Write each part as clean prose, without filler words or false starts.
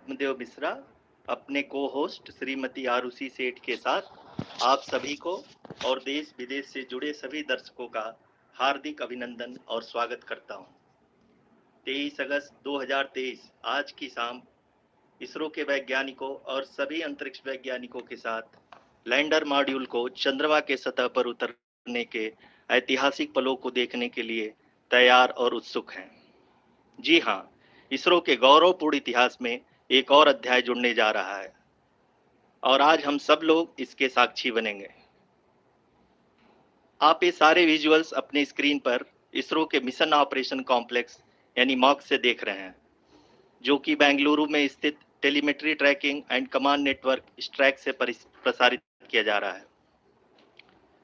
पद्मदेव मिश्रा अपने को होस्ट श्रीमती आरुषि सेठ के साथ आप सभी को और देश विदेश से जुड़े सभी दर्शकों का हार्दिक अभिनंदन और स्वागत करता हूं। 23 अगस्त 2023 आज की शाम इसरो के वैज्ञानिकों और सभी अंतरिक्ष वैज्ञानिकों के साथ लैंडर मॉड्यूल को चंद्रमा के सतह पर उतरने के ऐतिहासिक पलों को देखने के लिए तैयार और उत्सुक हैं। जी हाँ, इसरो के गौरवपूर्ण इतिहास में एक और अध्याय जुड़ने जा रहा है और आज हम सब लोग इसके साक्षी बनेंगे। आप ये सारे विजुअल्स अपने स्क्रीन पर इसरो के मिशन ऑपरेशन कॉम्प्लेक्स यानी मॉक से देख रहे हैं, जो कि बेंगलुरु में स्थित telemetry tracking and command network ISTRAC से प्रसारित किया जा रहा है।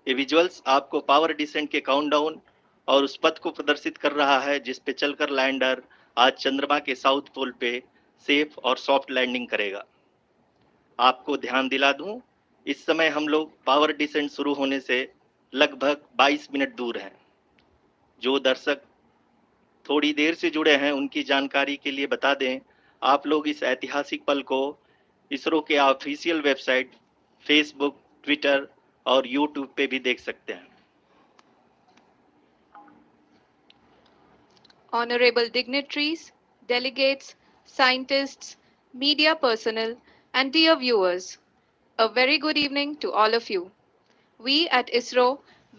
ये विजुअल्स आपको पावर डिसेंट के काउंटडाउन और उस पथ को प्रदर्शित कर रहा है जिस पे चलकर लैंडर आज चंद्रमा के साउथ पोल पे सेफ और सॉफ्ट लैंडिंग करेगा। आपको ध्यान दिला दूं, इस समय हम लोग पावर डिसेंट शुरू होने से लगभग 22 मिनट दूर हैं। जो दर्शक थोड़ी देर से जुड़े हैं उनकी जानकारी के लिए बता दें, आप लोग इस ऐतिहासिक पल को इसरो के ऑफिशियल वेबसाइट, फेसबुक, ट्विटर और यूट्यूब पे भी देख सकते हैं। Honorable dignitaries, delegates, scientists, media personnel, and dear viewers, a very good evening to all of you. We at ISRO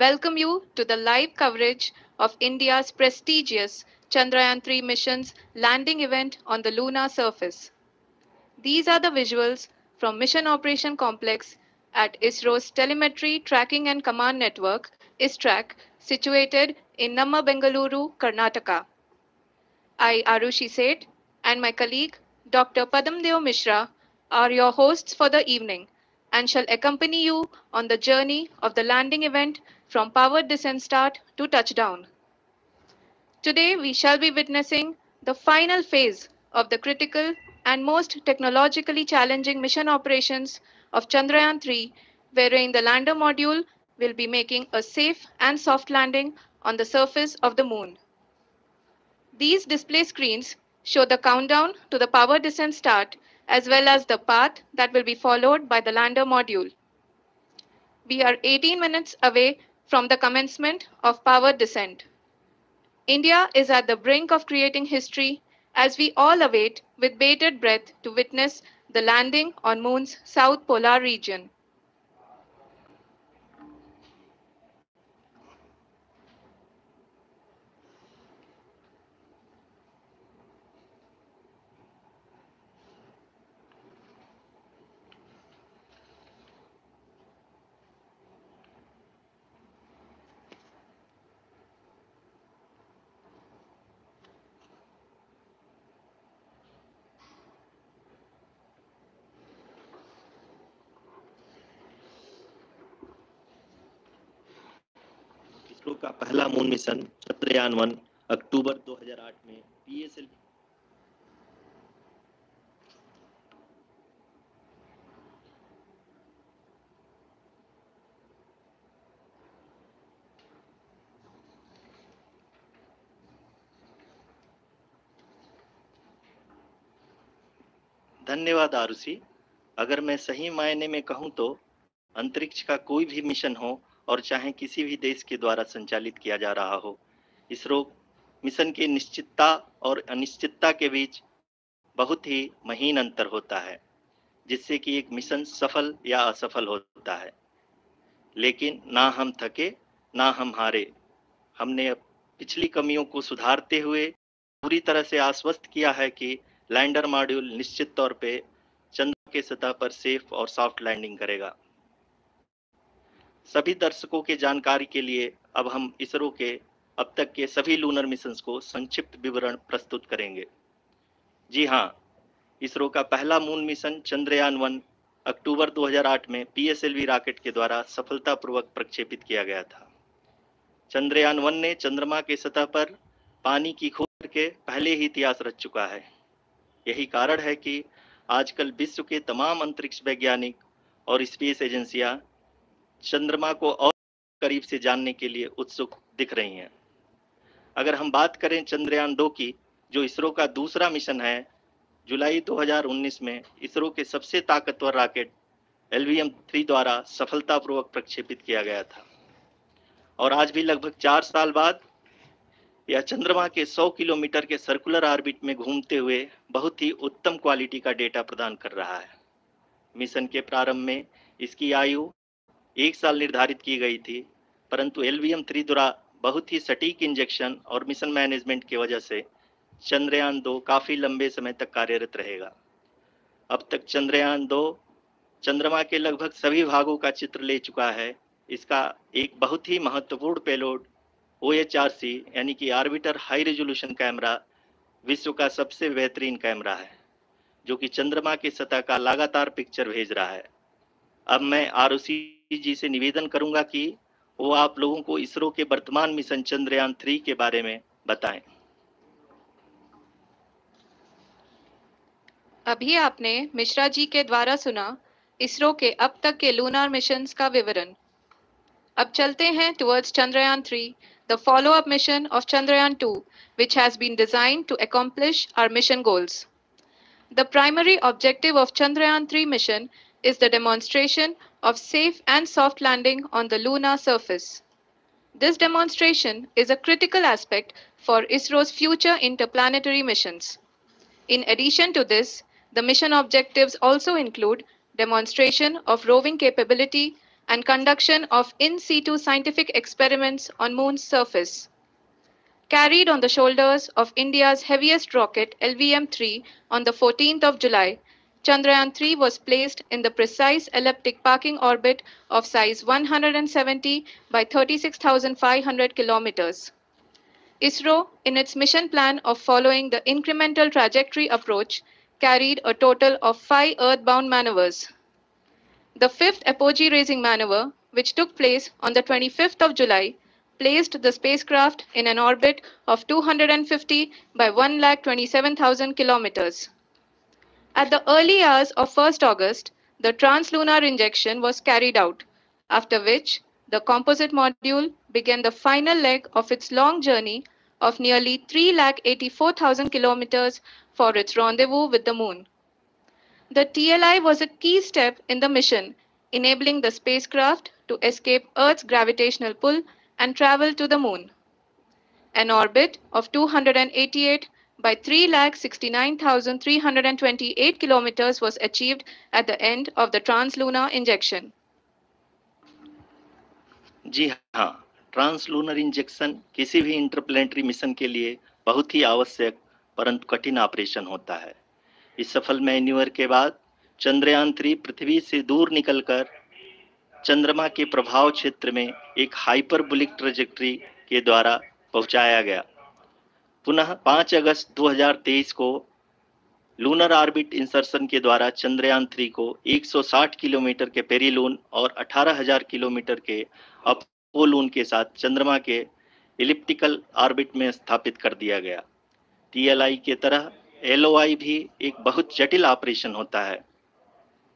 welcome you to the live coverage of India's prestigious Chandrayaan 3 mission's landing event on the lunar surface. These are the visuals from Mission Operation Complex at ISRO's Telemetry Tracking and Command Network, ISTRAC, situated in Namma, Bengaluru, Karnataka. I, Arushi Seth, and my colleague, Dr. Padamdeo Mishra, are your hosts for the evening and shall accompany you on the journey of the landing event from powered descent start to touchdown. Today, we shall be witnessing the final phase of the critical and most technologically challenging mission operations of Chandrayaan 3, wherein the lander module will be making a safe and soft landing on the surface of the moon. These display screens show the countdown to the power descent start as well as the path that will be followed by the lander module. We are 18 minutes away from the commencement of power descent. India is at the brink of creating history as we all await with bated breath to witness the landing on Moon's south polar region. ISRO का पहला moon mission Chandrayaan 1 अक्टूबर 2008 में PSL धन्यवाद आरुषि। अगर मैं सही मायने में कहूं तो अंतरिक्ष का कोई भी मिशन हो और चाहे किसी भी देश के द्वारा संचालित किया जा रहा हो, इसरो मिशन की निश्चितता और अनिश्चितता के बीच बहुत ही महीन अंतर होता है, जिससे कि एक मिशन सफल या असफल होता है। लेकिन ना हम थके ना हम हारे। हमने पिछली कमियों को सुधारते हुए पूरी तरह से आश्वस्त किया है कि लैंडर मॉड्यूल निश्चित तौर पे चंद्रमा के सतह पर सेफ और सॉफ्ट लैंडिंग करेगा। सभी दर्शकों के जानकारी के लिए अब हम इसरो के अब तक के सभी लूनर मिशंस को संक्षिप्त विवरण प्रस्तुत करेंगे। जी हाँ, इसरो का पहला मून मिशन चंद्रयान 1 अक्टूबर 2008 में पीएसएलवी रॉकेट के द्वारा सफलतापूर्वक प्रक्षेपित किया गया था। चंद्रयान 1 ने चंद्रमा के सतह पर पानी की खोज के पहले ही इतिहास रच चुका है। यही कारण है कि आजकल विश्व के तमाम अंतरिक्ष वैज्ञानिक और स्पेस एजेंसियां चंद्रमा को और करीब से जानने के लिए उत्सुक दिख रही हैं। अगर हम बात करें चंद्रयान 2 की, जो इसरो का दूसरा मिशन है, जुलाई 2019 में इसरो के सबसे ताकतवर रॉकेट LVM-3 द्वारा सफलतापूर्वक प्रक्षेपित किया गया था और आज भी लगभग 4 साल बाद यह चंद्रमा के 100 किलोमीटर के सर्कुलर ऑर्बिट में घूमते हुए बहुत ही उत्तम क्वालिटी का डेटा प्रदान कर रहा है। मिशन के प्रारंभ में इसकी आयु 1 साल निर्धारित की गई थी, परंतु LVM-3 द्वारा बहुत ही सटीक इंजेक्शन और मिशन मैनेजमेंट की वजह से चंद्रयान-2 काफी लंबे समय तक कार्यरत रहेगा। अब तक चंद्रयान-2 चंद्रमा के लगभग सभी भागों का चित्र ले चुका है। इसका एक बहुत ही महत्वपूर्ण पेलोड OHRC यानी कि ऑर्बिटर हाई रेजोल्यूशन कैमरा विश्व का सबसे बेहतरीन कैमरा है, जो कि चंद्रमा की सतह का लगातार पिक्चर भेज रहा है। अब मैं ROC जी से निवेदन करूंगा कि वो आप लोगों को इसरो के वर्तमान मिशन चंद्रयान-3 के बारे में बताएं। अभी आपने मिश्रा जी के द्वारा सुना इसरो के अब तक के लूनार मिशंस का विवरण। अब चलते हैं towards Chandrayaan 3, the follow-up mission of Chandrayaan 2, which has been designed to accomplish our mission goals. The primary objective of Chandrayaan 3 mission is the demonstration of safe and soft landing on the lunar surface. This demonstration is a critical aspect for ISRO's future interplanetary missions. In addition to this, the mission objectives also include demonstration of roving capability and conduction of in situ scientific experiments on Moon's surface. Carried on the shoulders of India's heaviest rocket LVM-3 on the 14th of July, Chandrayaan-3 was placed in the precise elliptic parking orbit of size 170 by 36,500 kilometers. ISRO, in its mission plan of following the incremental trajectory approach, carried a total of 5 earthbound maneuvers. The fifth apogee raising maneuver, which took place on the 25th of July, placed the spacecraft in an orbit of 250 by 1,27,000 kilometers. At the early hours of 1st August, the translunar injection was carried out, after which the composite module began the final leg of its long journey of nearly 3,84,000 kilometers for its rendezvous with the Moon. The TLI was a key step in the mission, enabling the spacecraft to escape Earth's gravitational pull and travel to the Moon. An orbit of 288 by 3,69,328 kilometers was achieved at the end of the translunar injection. जी हाँ, translunar injection किसी भी interplanetary mission के लिए बहुत ही आवश्यक परंतु कठिन operation होता है। इस सफल मैन्यूवर के बाद चंद्रयान-3 पृथ्वी से दूर निकलकर चंद्रमा के प्रभाव क्षेत्र में एक हाइपरबोलिक ट्रेजेक्टरी के द्वारा पहुंचाया गया। पुनः 5 अगस्त 2023 को लूनर ऑर्बिट इंसर्शन के द्वारा चंद्रयान-3 को 160 किलोमीटर के पेरिलून और 18,000 किलोमीटर के अपोलून के साथ चंद्रमा के एलिप्टिकल ऑर्बिट में स्थापित कर दिया गया। TLI के तरह LOI भी एक बहुत जटिल ऑपरेशन होता है।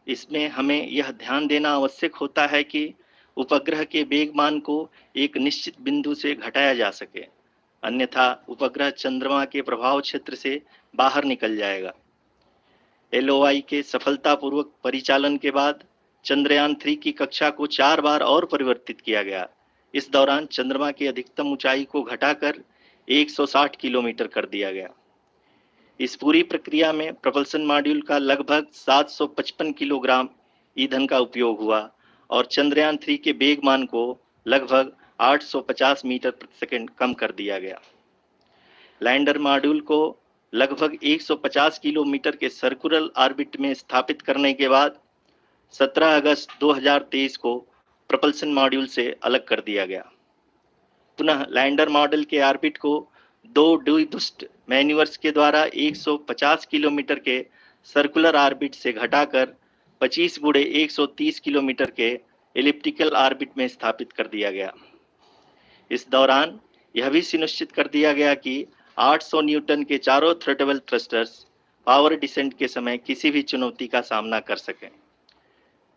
इसमें हमें यह ध्यान देना आवश्यक होता है कि उपग्रह के वेगमान को एक निश्चित बिंदु से घटाया जा सके, अन्यथा उपग्रह चंद्रमा के प्रभाव क्षेत्र से बाहर निकल जाएगा। LOI के सफलतापूर्वक परिचालन के बाद चंद्रयान-3 की कक्षा को 4 बार और परिवर्तित किया गया। इस दौरान चंद्रमा की अधिकतम ऊंचाई को घटाकर 160 किलोमीटर कर दिया गया। इस पूरी प्रक्रिया में प्रपल्सन मॉड्यूल का लगभग 755 किलोग्राम ईंधन का उपयोग हुआ और चंद्रयान-3 के वेगमान को लगभग 850 मीटर प्रति सेकंड कम कर दिया गया। लैंडर मॉड्यूल को लगभग 150 किलोमीटर के सर्कुलर ऑर्बिट में स्थापित करने के बाद 17 अगस्त 2023 को प्रपल्सन मॉड्यूल से अलग कर दिया गया। पुनः लैंडर मॉडल के ऑर्बिट को 2 ड्यूबूस्ट मैन्यूवर्स के द्वारा 150 किलोमीटर के सर्कुलर ऑर्बिट से घटाकर 25 गुणे 130 किलोमीटर के एलिप्टिकल ऑर्बिट में स्थापित कर दिया गया। इस दौरान यह भी सुनिश्चित कर दिया गया कि 800 न्यूटन के चारों थ्रोटल थ्रस्टर्स पावर डिसेंट के समय किसी भी चुनौती का सामना कर सकें।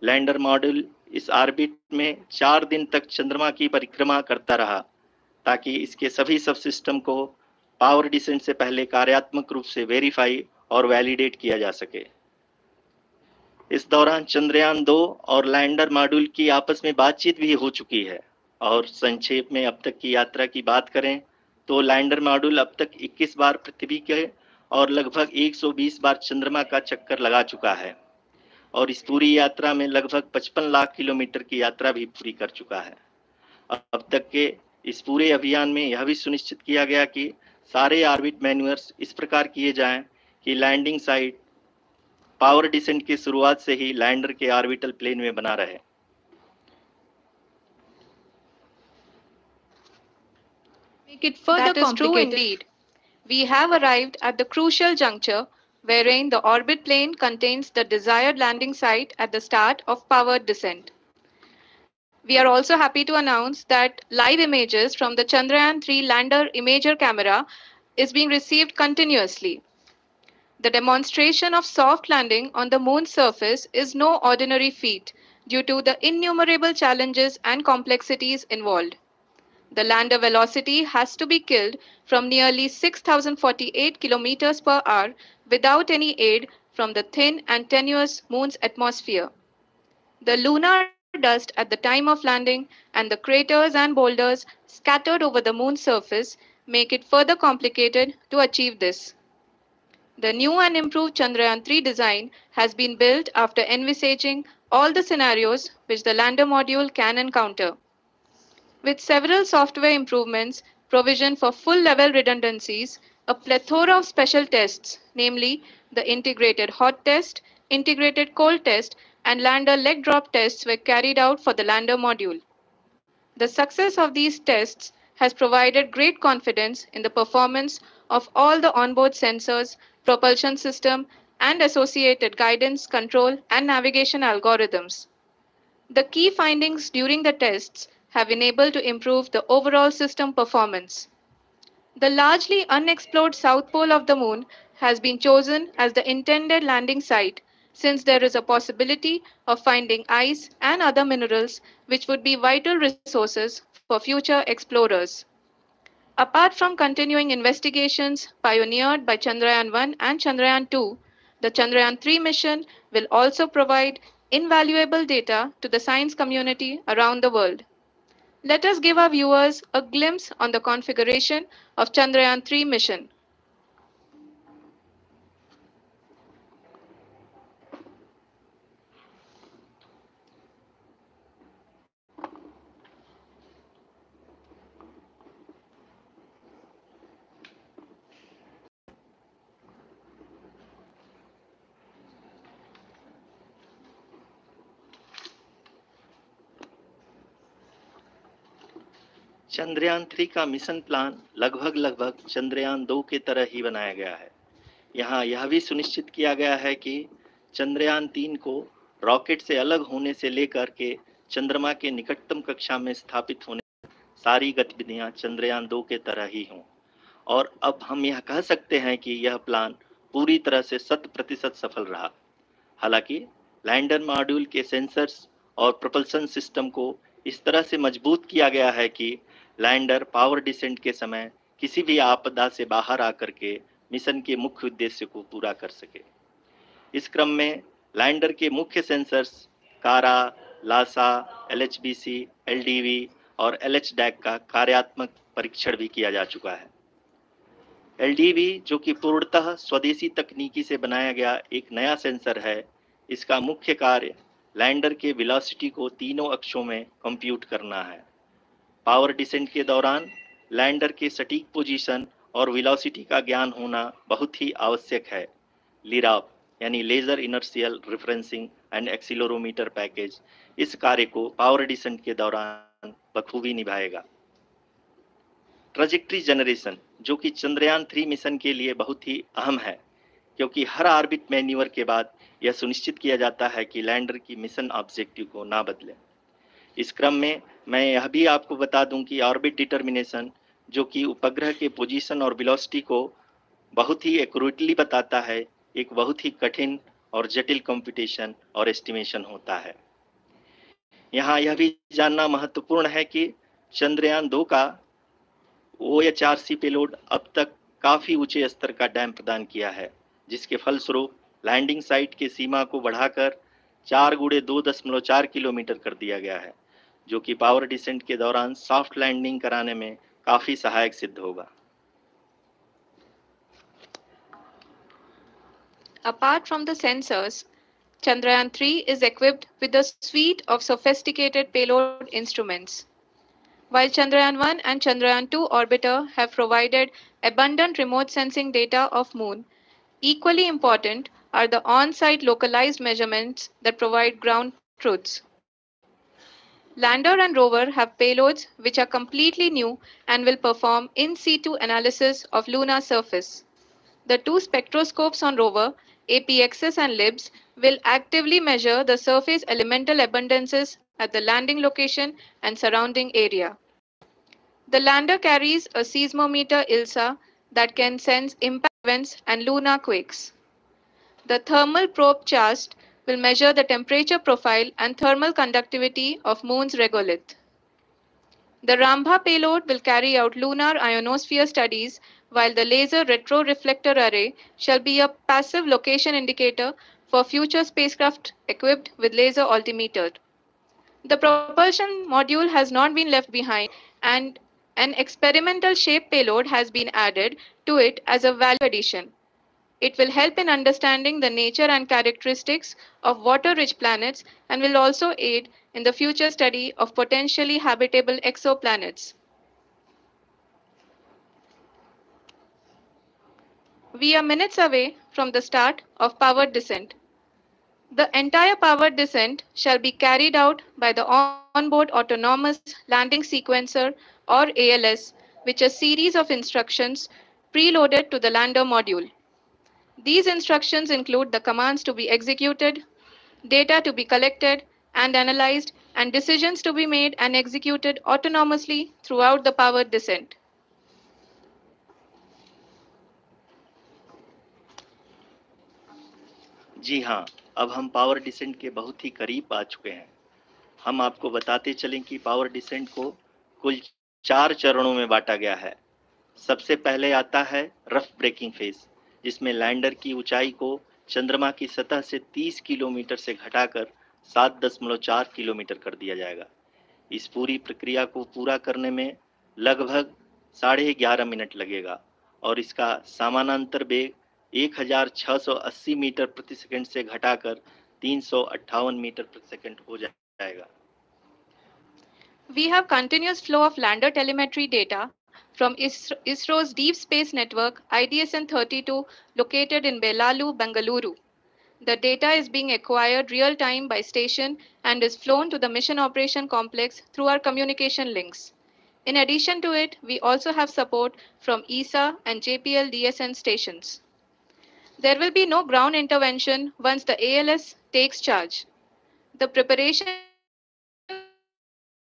लैंडर मॉड्यूल इस ऑर्बिट में 4 दिन तक चंद्रमा की परिक्रमा करता रहा ताकि इसके सभी सब सिस्टम को पावर डिसेंट से पहले कार्यात्मक रूप से वेरीफाई और वैलिडेट किया जा सके। इस दौरान चंद्रयान 2 और लैंडर मॉड्यूल की आपस में बातचीत भी हो चुकी है। और संक्षेप में अब तक की यात्रा की बात करें तो लैंडर मॉड्यूल अब तक 21 बार पृथ्वी के और लगभग 120 बार चंद्रमा का चक्कर लगा चुका है और इस पूरी यात्रा में लगभग 55 लाख किलोमीटर की यात्रा भी पूरी कर चुका है। अब तक के इस पूरे अभियान में यह भी सुनिश्चित किया गया कि सारे ऑर्बिट मैन्यूअर्स इस प्रकार किए जाएं कि लैंडिंग साइट पावर डिसेंट की शुरुआत से ही लैंडर के ऑर्बिटल प्लेन में बना रहे। Make it further that is true indeed. We have arrived at the crucial juncture wherein the orbit plane contains the desired landing site at the start of powered descent. We are also happy to announce that live images from the Chandrayaan 3 lander imager camera is being received continuously. The demonstration of soft landing on the moon's surface is no ordinary feat due to the innumerable challenges and complexities involved. The lander velocity has to be killed from nearly 6,048 kilometers per hour without any aid from the thin and tenuous moon's atmosphere. The lunar dust at the time of landing and the craters and boulders scattered over the moon's surface make it further complicated to achieve this. The new and improved Chandrayaan 3 design has been built after envisaging all the scenarios which the lander module can encounter. With several software improvements, provision for full-level redundancies, a plethora of special tests, namely the integrated hot test, integrated cold test, and lander leg drop tests were carried out for the lander module. The success of these tests has provided great confidence in the performance of all the onboard sensors, propulsion system, and associated guidance, control, and navigation algorithms. The key findings during the tests have enabled to improve the overall system performance. The largely unexplored south pole of the moon has been chosen as the intended landing site since there is a possibility of finding ice and other minerals which would be vital resources for future explorers. Apart from continuing investigations pioneered by Chandrayaan 1 and Chandrayaan 2, the Chandrayaan 3 mission will also provide invaluable data to the science community around the world. Let us give our viewers a glimpse on the configuration of Chandrayaan 3 mission. Chandrayaan 3 का mission plan लगभग चंद्रयान 2 की तरह ही बनाया गया है। यहाँ यह भी सुनिश्चित किया गया है कि चंद्रयान 3 को रॉकेट से अलग होने से लेकर के चंद्रमा के निकटतम कक्षा में स्थापित होने सारी गतिविधियां चंद्रयान 2 के तरह ही हों। और अब हम यह कह सकते हैं कि यह प्लान पूरी तरह से 100% सफल रहा। हालांकि लैंडर मॉड्यूल के सेंसर्स और प्रोपल्शन सिस्टम को इस तरह से मजबूत किया गया है कि लैंडर पावर डिसेंट के समय किसी भी आपदा से बाहर आकर के मिशन के मुख्य उद्देश्य को पूरा कर सके। इस क्रम में लैंडर के मुख्य सेंसर्स कारा, लासा, LHBC, LDV और LHDAC का कार्यात्मक परीक्षण भी किया जा चुका है। LDV जो कि पूर्णतः स्वदेशी तकनीकी से बनाया गया एक नया सेंसर है, इसका मुख्य कार्य लैंडर के वेलोसिटी को तीनों अक्षों में कंप्यूट करना है। पावर डिसेंट के दौरान लैंडर के सटीक पोजीशन और वेलोसिटी का ज्ञान होना बहुत ही आवश्यक है। लिराप यानी laser inertial referencing and accelerometer package इस कार्य को पावर डिसेंट के दौरान बखूबी निभाएगा। ट्रैजेक्टरी जनरेशन जो कि चंद्रयान 3 मिशन के लिए बहुत ही अहम है, क्योंकि हर ऑर्बिट मैन्यूवर के बाद यह सुनिश्चित किया जाता है कि लैंडर की मिशन ऑब्जेक्टिव को ना बदले। इस क्रम में मैं यह भी आपको बता दूं कि ऑर्बिट डिटर्मिनेशन जो कि उपग्रह के पोजीशन और वेलोसिटी को बहुत ही एक्यूरेटली बताता है, एक बहुत ही कठिन और जटिल कंप्यूटेशन और एस्टिमेशन होता है। यहाँ यह भी जानना महत्वपूर्ण है कि चंद्रयान 2 का OHRC पेलोड अब तक काफी ऊंचे स्तर का डैम प्रदान किया है, जिसके फलस्वरूप लैंडिंग साइट की सीमा को बढ़ाकर 4x2.4 किलोमीटर कर दिया गया है, जो कि पावर डिसेंट के दौरान सॉफ्ट लैंडिंग कराने में काफी सहायक सिद्ध होगा। Apart from the sensors, Chandrayaan 3 is equipped with a suite of sophisticated payload instruments. While Chandrayaan 1 and Chandrayaan 2 orbiter have provided abundant remote sensing data of Moon, equally important are the on-site localized measurements that provide ground truths. Lander and rover have payloads which are completely new and will perform in situ analysis of lunar surface. The two spectroscopes on rover, APXS and LIBS, will actively measure the surface elemental abundances at the landing location and surrounding area. The lander carries a seismometer ILSA that can sense impact events and lunar quakes. The thermal probe CHAST will measure the temperature profile and thermal conductivity of Moon's regolith. The Rambha payload will carry out lunar ionosphere studies, while the laser retroreflector array shall be a passive location indicator for future spacecraft equipped with laser altimeter. The propulsion module has not been left behind, and an experimental shape payload has been added to it as a value addition. It will help in understanding the nature and characteristics of water rich planets and will also aid in the future study of potentially habitable exoplanets. We are minutes away from the start of powered descent. The entire powered descent shall be carried out by the onboard autonomous landing sequencer or ALS, which is a series of instructions preloaded to the lander module. These instructions include the commands to be executed, data to be collected and analyzed, and decisions to be made and executed autonomously throughout the powered descent. जी हाँ, अब हम power descent के बहुत ही करीब आ चुके हैं। हम आपको बताते चलें कि पावर डिसेंट को कुल 4 चरणों में बांटा गया है। सबसे पहले आता है रफ ब्रेकिंग फेज, जिसमें लैंडर की ऊंचाई को चंद्रमा की सतह से 30 किलोमीटर से घटाकर 7.4 किलोमीटर कर दिया जाएगा। इस पूरी प्रक्रिया को पूरा करने में लगभग 11.5 मिनट लगेगा और इसका समानांतर वेग 1680 मीटर प्रति सेकंड से घटाकर 358 मीटर प्रति सेकंड हो जाएगा। We have continuous flow of lander telemetry data from ISRO's Deep Space Network IDSN-32 located in Belalu, Bengaluru. The data is being acquired real time by station and is flown to the Mission Operation Complex through our communication links. In addition to it, we also have support from ESA and JPL DSN stations. There will be no ground intervention once the ALS takes charge. The preparation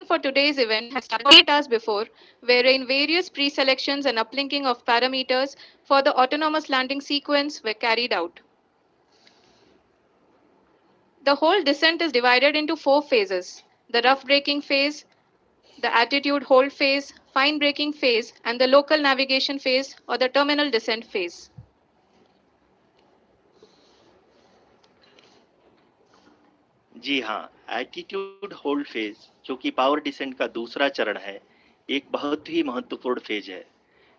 for today's event has started 48 hours before, wherein various pre-selections and uplinking of parameters for the autonomous landing sequence were carried out. The whole descent is divided into 4 phases: the rough braking phase, the attitude hold phase, fine braking phase, and the local navigation phase or the terminal descent phase. जी हाँ, attitude hold phase, जो कि power descent का दूसरा चरण है, एक बहुत ही महत्वपूर्ण फेज है।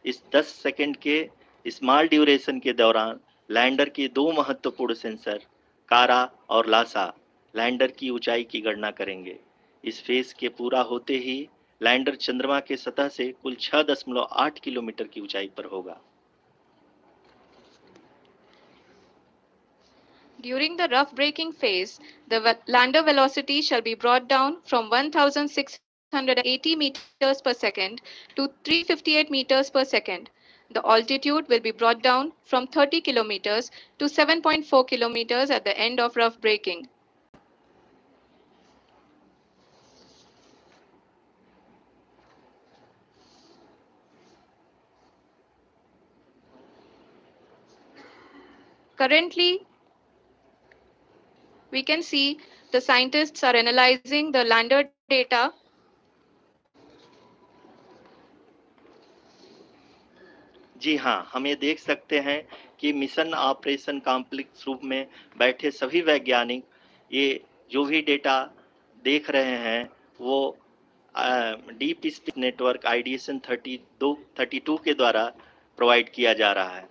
इस 10 सेकंड के स्मॉल ड्यूरेशन के दौरान लैंडर के दो महत्वपूर्ण सेंसर कारा और लासा लैंडर की ऊंचाई की गणना करेंगे। इस फेज के पूरा होते ही लैंडर चंद्रमा के सतह से कुल 6.8 किलोमीटर की ऊंचाई पर होगा। During the rough braking phase, the lander velocity shall be brought down from 1680 meters per second to 358 meters per second. The altitude will be brought down from 30 kilometers to 7.4 kilometers at the end of rough braking. Currently, we can see the scientists are analyzing the lander data. जी हाँ, हम ये देख सकते हैं कि mission operation complex रूप में बैठे सभी वैज्ञानिक ये जो भी डेटा देख रहे हैं वो डीप स्पेस नेटवर्क आईडीएसन 32 के द्वारा प्रोवाइड किया जा रहा है।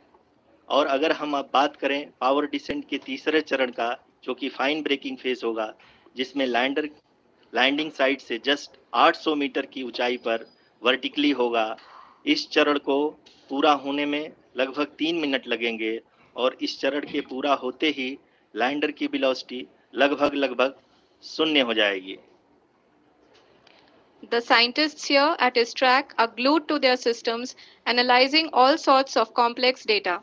और अगर हम अब बात करें पावर डिसेंट के तीसरे चरण का, जो कि फाइन ब्रेकिंग फेज होगा, जिसमें लैंडर लैंडिंग साइट से जस्ट 800 मीटर की ऊंचाई पर वर्टिकली होगा। इस चरण को पूरा होने में लगभग 3 मिनट लगेंगे और इस चरण के पूरा होते ही लैंडर की वेलोसिटी लगभग शून्य हो जाएगी। The scientists here at ISTRAC are glued to their systems, analyzing all sorts of complex data.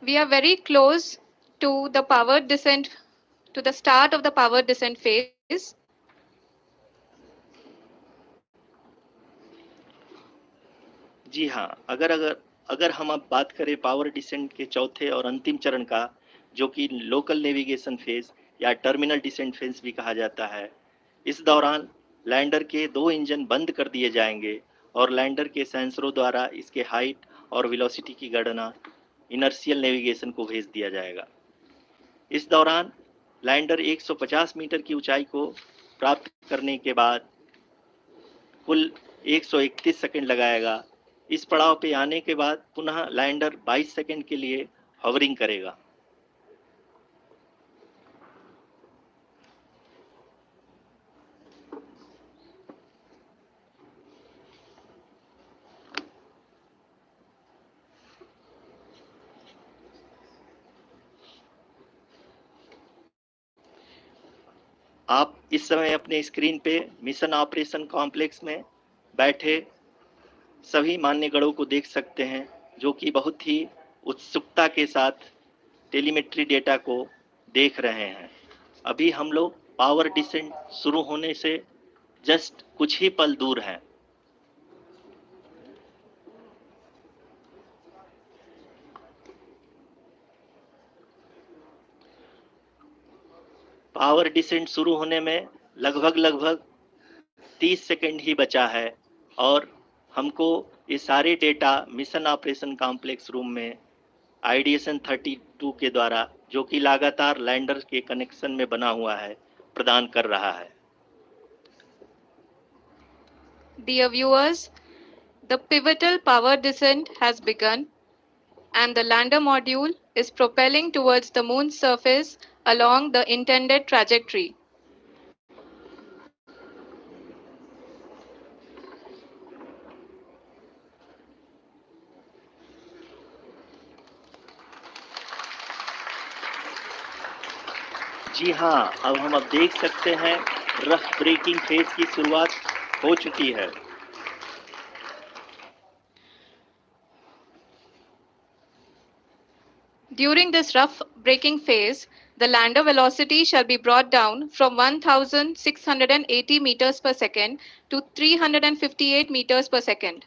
We are very close to the power descent, to the start of the power descent phase. जी हाँ, अगर हम अब बात करें power descent के चौथे और अंतिम चरण का, जो कि लोकल नेविगेशन फेज या टर्मिनल डिसेंट फेज भी कहा जाता है, इस दौरान लैंडर के 2 इंजन बंद कर दिए जाएंगे और लैंडर के सेंसरों द्वारा इसके हाइट और वेलोसिटी की गणना इनर्शियल नेविगेशन को भेज दिया जाएगा। इस दौरान लैंडर 150 मीटर की ऊंचाई को प्राप्त करने के बाद कुल 131 सेकंड लगाएगा। इस पड़ाव पे आने के बाद पुनः लैंडर 22 सेकंड के लिए हवरिंग करेगा। आप इस समय अपने स्क्रीन पे मिशन ऑपरेशन कॉम्प्लेक्स में बैठे सभी मान्यगणों को देख सकते हैं, जो कि बहुत ही उत्सुकता के साथ टेलीमेट्री डेटा को देख रहे हैं। अभी हम लोग पावर डिसेंट शुरू होने से जस्ट कुछ ही पल दूर हैं। पावर डिसेंट शुरू होने में लगभग 30 सेकंड ही बचा है और हमको ये सारे data mission operation complex room में आईडीएसन 32 के द्वारा, जो कि लगातार लैंडर के कनेक्शन में बना हुआ है, प्रदान कर रहा है। Dear viewers, the pivotal power descent has begun, and the lander module is propelling towards the moon's surface along the intended trajectory. जी हाँ, अब हम देख सकते हैं रफ ब्रेकिंग फेज की शुरुआत हो चुकी है। During this rough braking phase, the lander velocity shall be brought down from 1680 meters per second to 358 meters per second.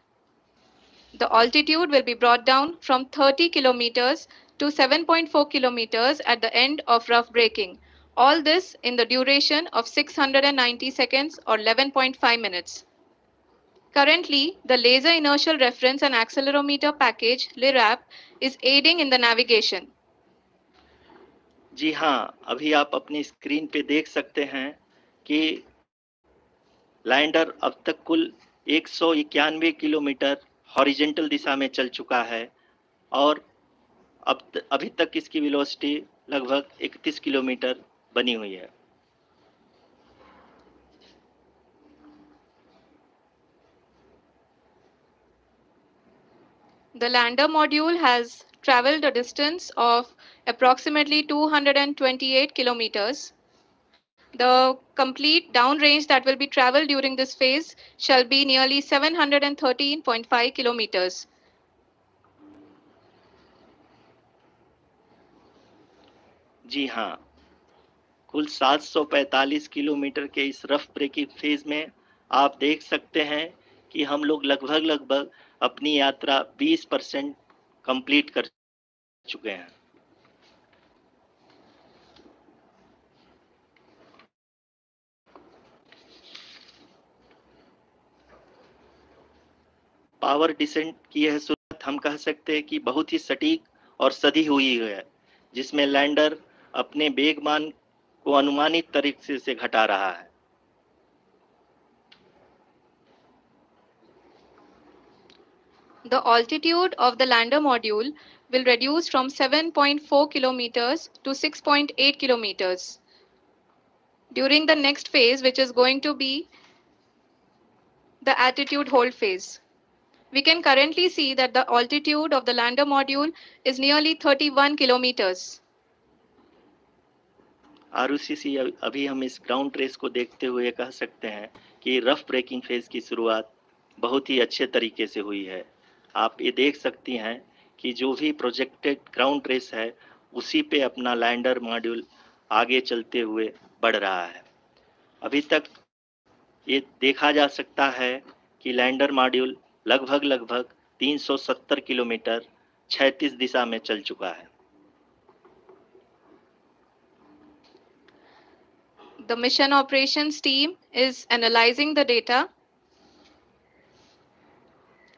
The altitude will be brought down from 30 kilometers to 7.4 kilometers at the end of rough braking. All this in the duration of 690 seconds or 11.5 minutes. Currently, the Laser Inertial Reference and Accelerometer package (LIRAP) is aiding in the navigation. जी हाँ, अभी आप अपनी screen पे देख सकते हैं कि lander अब तक कुल 191 किलोमीटर हॉरिजेंटल दिशा में चल चुका है और अभी तक इसकी वेलोसिटी लगभग 31 किलोमीटर बनी हुई है। The lander module has traveled a distance of approximately 228 kilometers. The complete downrange that will be traveled during this phase shall be nearly 713.5 kilometers. जी हाँ, कुल 745 किलोमीटर के इस रफ ब्रेकिंग फेज में आप देख सकते हैं कि हम लोग लगभग अपनी यात्रा 20% कंप्लीट कर चुके हैं। पावर डिसेंट की यह शुरुआत हम कह सकते हैं कि बहुत ही सटीक और सधी हुई है, जिसमें लैंडर अपने वेगमान को अनुमानित तरीके से घटा रहा है। The altitude of the lander module will reduce from 7.4 kilometers to 6.8 kilometers during the next phase, which is going to be the attitude hold phase. We can currently see that the altitude of the lander module is nearly 31 kilometers. Arushi, अभी हम इस ground trace को देखते हुए कह सकते हैं कि रफ ब्रेकिंग फेज की शुरुआत बहुत ही अच्छे तरीके से हुई है। आप ये देख सकती हैं कि जो भी प्रोजेक्टेड ग्राउंड ट्रेस है उसी पे अपना लैंडर मॉड्यूल आगे चलते हुए बढ़ रहा है। अभी तक ये देखा जा सकता है कि लैंडर मॉड्यूल लगभग 370 किलोमीटर क्षैतिज दिशा में चल चुका है। The mission operations team is analyzing the data.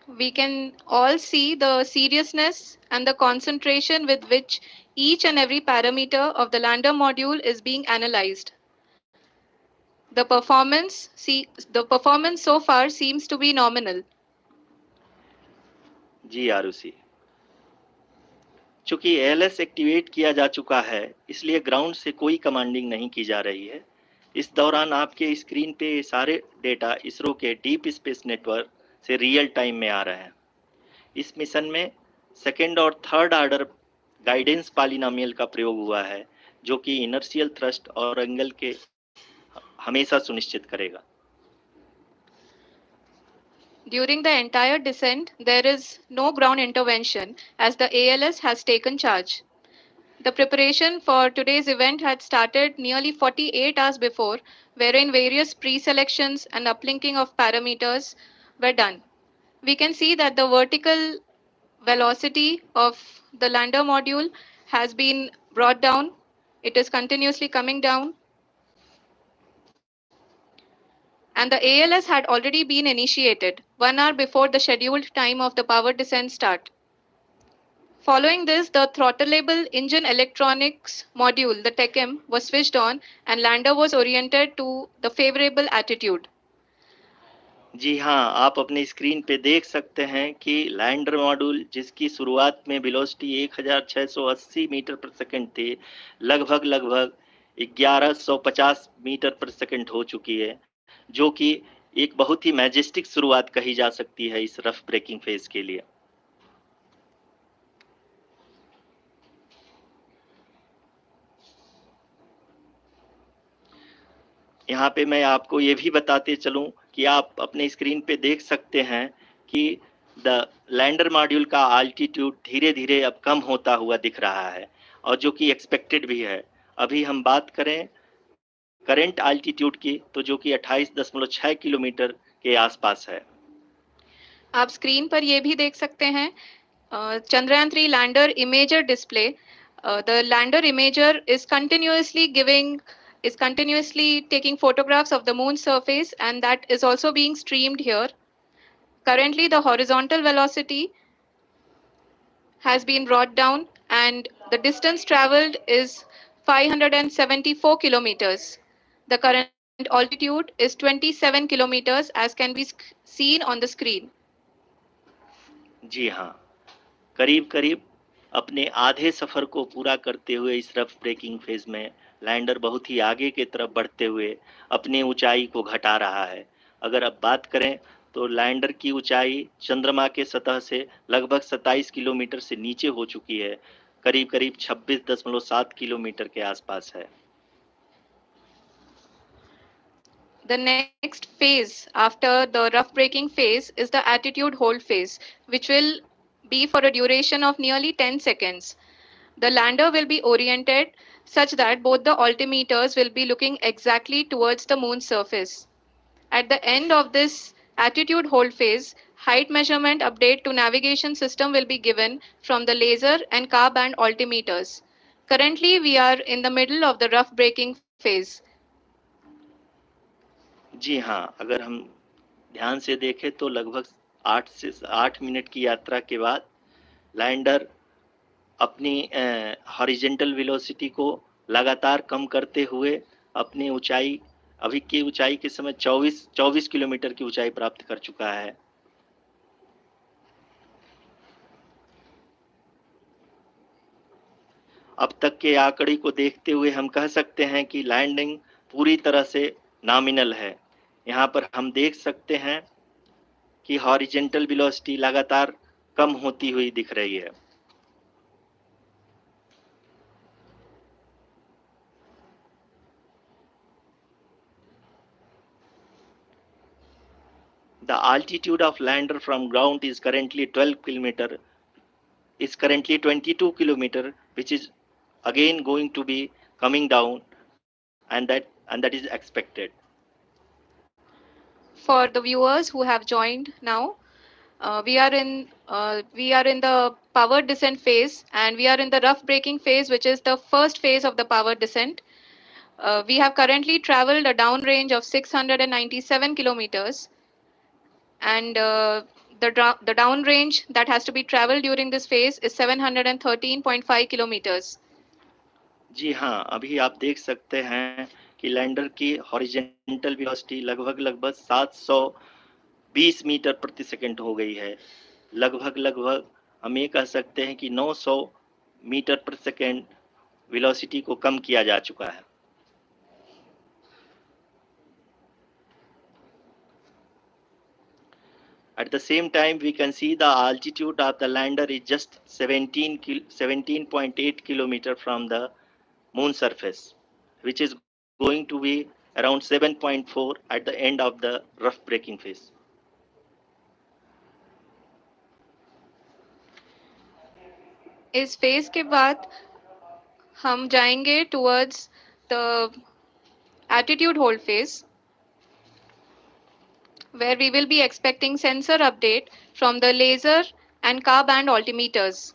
We can all see the seriousness and the concentration with which each and every parameter of the lander module is being analyzed. The performance so far seems to be nominal. जी आरुषि, चूंकि ALS activate किया जा चुका है, इसलिए ground से कोई commanding नहीं की जा रही है। इस दौरान आपके स्क्रीन पे ये सारे डेटा इसरो के डीप स्पेस नेटवर्क से रियल टाइम में आ रहे हैं। इस मिशन में सेकेंड और थर्ड ऑर्डर गाइडेंस पॉलिनोमियल का प्रयोग हुआ है, जो कि इनर्शियल थ्रस्ट और एंगल के हमेशा सुनिश्चित करेगा। During the entire descent, there is no ground intervention as the ALS has taken charge. The preparation for today's event had started nearly 48 hours before, wherein various pre-selections and uplinking of parameters were done. We can see that the vertical velocity of the lander module has been brought down. It is continuously coming down. And the ALS had already been initiated 1 hour before the scheduled time of the power descent start. Following this, the throttleable engine electronics module, the TECM, was switched on and lander was oriented to the favorable attitude. जी हाँ, आप अपनी screen पे देख सकते हैं कि lander module जिसकी शुरुआत में वेलोसिटी 1680 मीटर पर सेकंड थी, लगभग 1150 मीटर पर सेकंड हो चुकी है, जो कि एक बहुत ही मैजेस्टिक शुरुआत कही जा सकती है इस रफ ब्रेकिंग फेज के लिए। यहाँ पे मैं आपको ये भी बताते चलूं कि आप अपने स्क्रीन पे देख सकते हैं कि द लैंडर मॉड्यूल का आल्टीट्यूड धीरे धीरे अब कम होता हुआ दिख रहा है, और जो कि एक्सपेक्टेड भी है। अभी हम बात करें करंट आल्टीट्यूड की, तो जो कि 28.6 किलोमीटर के आसपास है। आप स्क्रीन पर ये भी देख सकते हैं Chandrayaan 3 lander imager display. The lander imager is continuously taking photographs of the moon's surface, and that is also being streamed here. Currently, the horizontal velocity has been brought down, and the distance traveled is 574 kilometers. The current altitude is 27 kilometers, as can be seen on the screen. जी हाँ, करीब अपने आधे सफर को पूरा करते हुए इस rough breaking phase में लैंडर बहुत ही आगे की तरफ बढ़ते हुए अपनी ऊंचाई को घटा रहा है। अगर अब बात करें तो लैंडर की ऊंचाई चंद्रमा के सतह से लगभग 27 किलोमीटर से नीचे हो चुकी है, करीब 26.7 किलोमीटर के आसपास है। The next phase after the rough breaking phase is the attitude hold phase, which will be for a duration of nearly 10 seconds. The lander will be oriented such that both the altimeters will be looking exactly towards the moon's surface. At the end of this attitude hold phase, height measurement update to navigation system will be given from the laser and car band altimeters. Currently, we are in the middle of the rough breaking phase. जी हाँ, अगर हम ध्यान से देखें तो लगभग 8 minute की यात्रा के बाद लैंडर अपनी हॉरिजेंटल वेलोसिटी को लगातार कम करते हुए अपनी ऊंचाई अभी की ऊंचाई के समय 24 किलोमीटर की ऊंचाई प्राप्त कर चुका है। अब तक के आंकड़े को देखते हुए हम कह सकते हैं कि लैंडिंग पूरी तरह से नॉमिनल है। यहाँ पर हम देख सकते हैं कि हॉरिजेंटल वेलोसिटी लगातार कम होती हुई दिख रही है। The altitude of lander from ground is currently 22 kilometer, which is again going to be coming down, and that is expected. For the viewers who have joined now, we are in the powered descent phase, and we are in the rough braking phase, which is the first phase of the powered descent. We have currently traveled a downrange of 697 kilometers, and the downrange that has to be traveled during this phase is 713.5 kilometers. जी हाँ, अभी आप देख सकते हैं कि lander की horizontal velocity लगभग 720 metre प्रति सेकंड हो गई है। लगभग हम ये कह सकते हैं कि 900 मीटर प्रति सेकंड वेलोसिटी को कम किया जा चुका है। At the same time, we can see the altitude of the lander is just 17.8 kilometer from the moon surface, which is going to be around 7.4 at the end of the rough braking phase. इस phase के बाद हम जाएंगे towards the attitude hold phase, where we will be expecting sensor update from the laser and car band altimeters.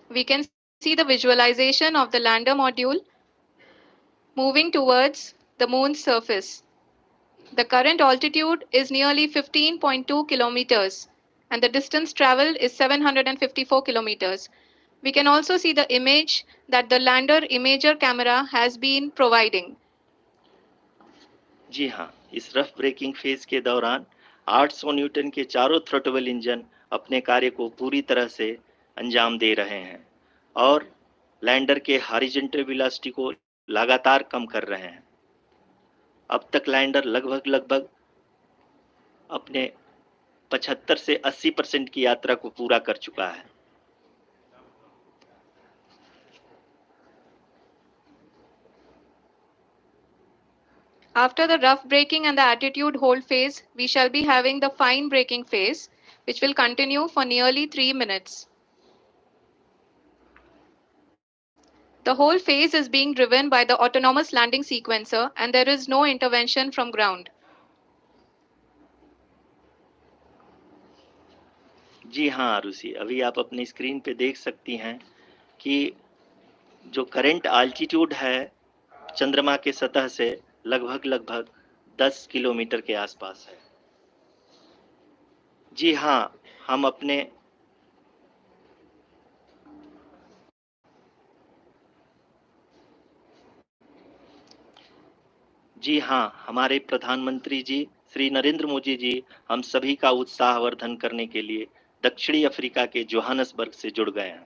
We can see the visualization of the lander module moving towards the moon's surface. The current altitude is nearly 15.2 kilometers, and the distance traveled is 754 kilometers. We can also see the image that the lander imager camera has been providing. जी हाँ, इस rough breaking phase के दौरान 800 Newton के चारों throttle engine अपने कार्य को पूरी तरह से अंजाम दे रहे हैं और लैंडर के हॉरिजॉन्टल वेलोसिटी को लगातार कम कर रहे हैं। अब तक लैंडर लगभग अपने 75 से 80% की यात्रा को पूरा कर चुका है। After the rough braking and the attitude hold phase, we shall be having the fine braking phase, which will continue for nearly 3 minutes. The whole phase is being driven by the autonomous landing sequencer, and there is no intervention from ground. जी हाँ आरुषि, अभी आप अपनी screen पे देख सकती हैं कि जो करंट आल्टीट्यूड है चंद्रमा के सतह से लगभग 10 किलोमीटर के आसपास है। जी हाँ, हम अपने जी हाँ, हमारे प्रधानमंत्री जी श्री नरेंद्र मोदी जी हम सभी का उत्साहवर्धन करने के लिए दक्षिणी अफ्रीका के जोहानसबर्ग से जुड़ गए हैं।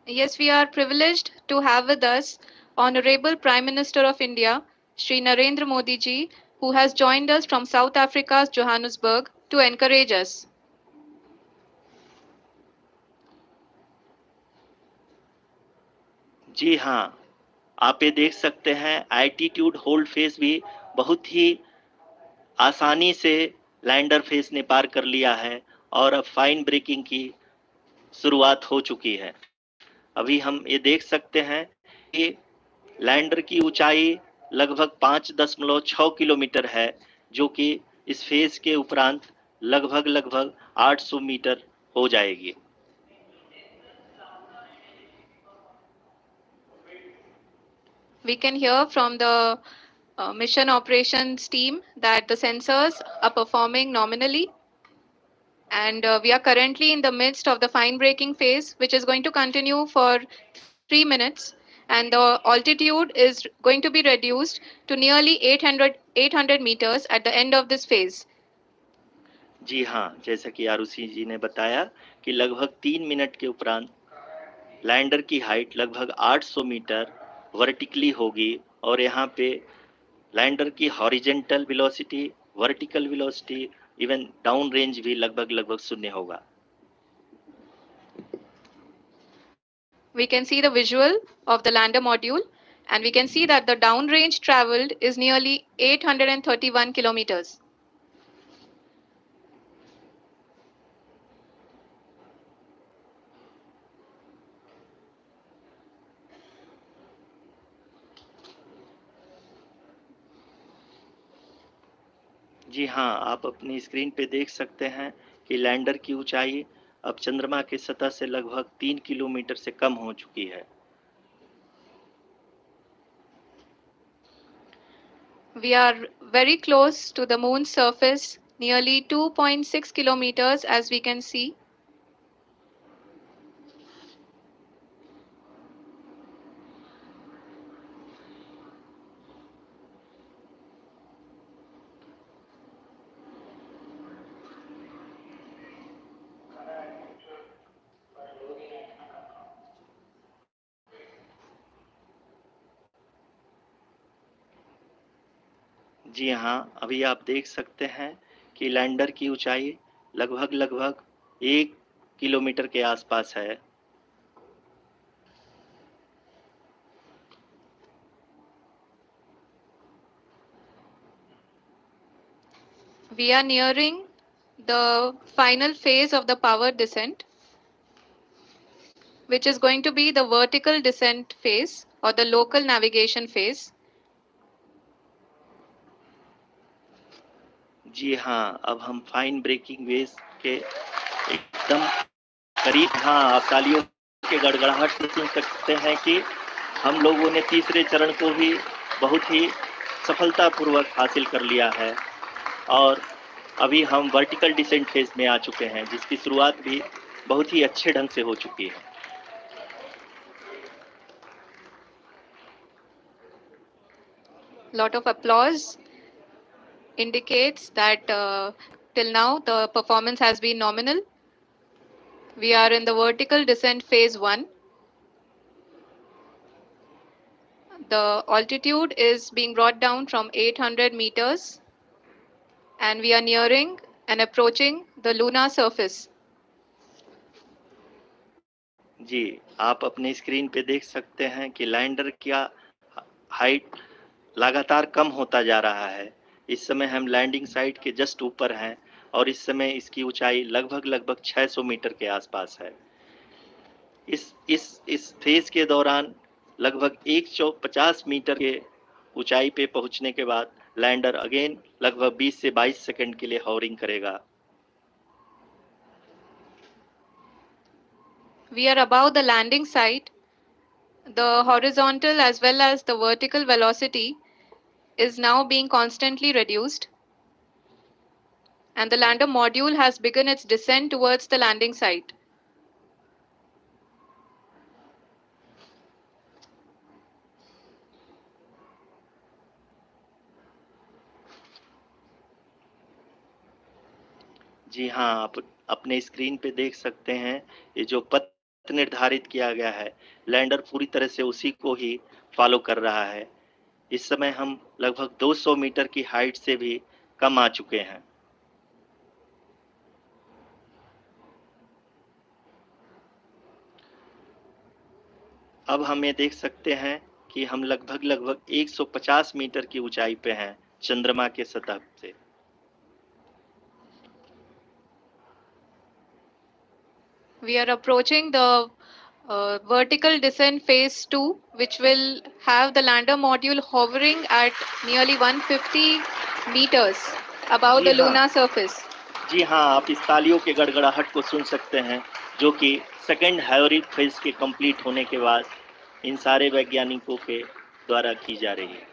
Yes, we are privileged to have with us Honorable Prime Minister of India, Shri Narendra Modi ji, who has joined us from South Africa's Johannesburg to encourage us. जी हाँ, आप ये देख सकते हैं एल्टीट्यूड होल्ड फेज भी बहुत ही आसानी से लैंडर फेज ने पार कर लिया है और अब फाइन ब्रेकिंग की शुरुआत हो चुकी है। अभी हम ये देख सकते हैं कि लैंडर की ऊंचाई लगभग 5.6 किलोमीटर है, जो कि इस फेज के उपरांत लगभग 800 मीटर हो जाएगी। We can hear from the mission operations team that the sensors are performing nominally, and we are currently in the midst of the fine braking phase, which is going to continue for 3 minutes, and the altitude is going to be reduced to nearly 800 meters at the end of this phase. जी हाँ, जैसा कि आरुषि जी ने बताया कि लगभग 3 minute के उपरांत lander की हाइट लगभग 800 मीटर वर्टिकली होगी और यहाँ पे लैंडर की horizontal velocity, vertical velocity, even down range भी लगभग शून्य होगा। We can see the visual of the lander module, and we can see that the downrange traveled is nearly 831 kilometers. जी हाँ, आप अपनी स्क्रीन पे देख सकते हैं कि लैंडर की ऊंचाई अब चंद्रमा की सतह से लगभग 3 किलोमीटर से कम हो चुकी है। We are very close to the moon's surface, nearly 2.6 kilometers, as we can see. जी हाँ, अभी आप देख सकते हैं कि लैंडर की ऊंचाई लगभग 1 किलोमीटर के आसपास है। We are nearing the final phase of the power descent, which is going to be the vertical descent phase or the local navigation phase. जी हाँ, अब हम फाइन ब्रेकिंग वेव के एकदम करीब, हाँ, आप तालियों के गड़गड़ाहट से सुन सकते हैं कि हम लोगों ने तीसरे चरण को भी बहुत ही सफलतापूर्वक हासिल कर लिया है और अभी हम वर्टिकल डिसेंट फेज में आ चुके हैं, जिसकी शुरुआत भी बहुत ही अच्छे ढंग से हो चुकी है। Lot of applause indicates that till now the performance has been nominal. We are in the vertical descent phase 1. The altitude is being brought down from 800 meters, and we are nearing and approaching the lunar surface. जी, आप अपने screen पे देख सकते हैं कि lander का height लगातार कम होता जा रहा है। इस समय हम लैंडिंग साइट के जस्ट ऊपर हैं और इस समय इसकी ऊंचाई लगभग 600 मीटर के आसपास है। इस फेज के दौरान लगभग 150 मीटर के ऊंचाई पे पहुंचने के बाद लैंडर अगेन लगभग 20 से 22 सेकंड के लिए हॉवरिंग करेगा। We are above the landing site. The horizontal as well as the vertical velocity is now being constantly reduced, and the lander module has begun its descent towards the landing site. जी हाँ, आप अपने screen पे देख सकते हैं, ये जो पथ निर्धारित किया गया है, लैंडर पूरी तरह से उसी को ही फॉलो कर रहा है। इस समय हम लगभग 200 मीटर की हाइट से भी कम आ चुके हैं। अब हम ये देख सकते हैं कि हम लगभग 150 मीटर की ऊंचाई पे हैं चंद्रमा के सतह से। We are approaching the vertical descent phase 2, which will have the lander module hovering at nearly 150 meters. about ji the हाँ, lunar surface. जी हाँ, आप इस तालियों के गड़गड़ाहट को सुन सकते हैं, जो कि सेकंड हायोरिक फेज के कंप्लीट होने के बाद इन सारे वैज्ञानिकों के द्वारा की जा रही है।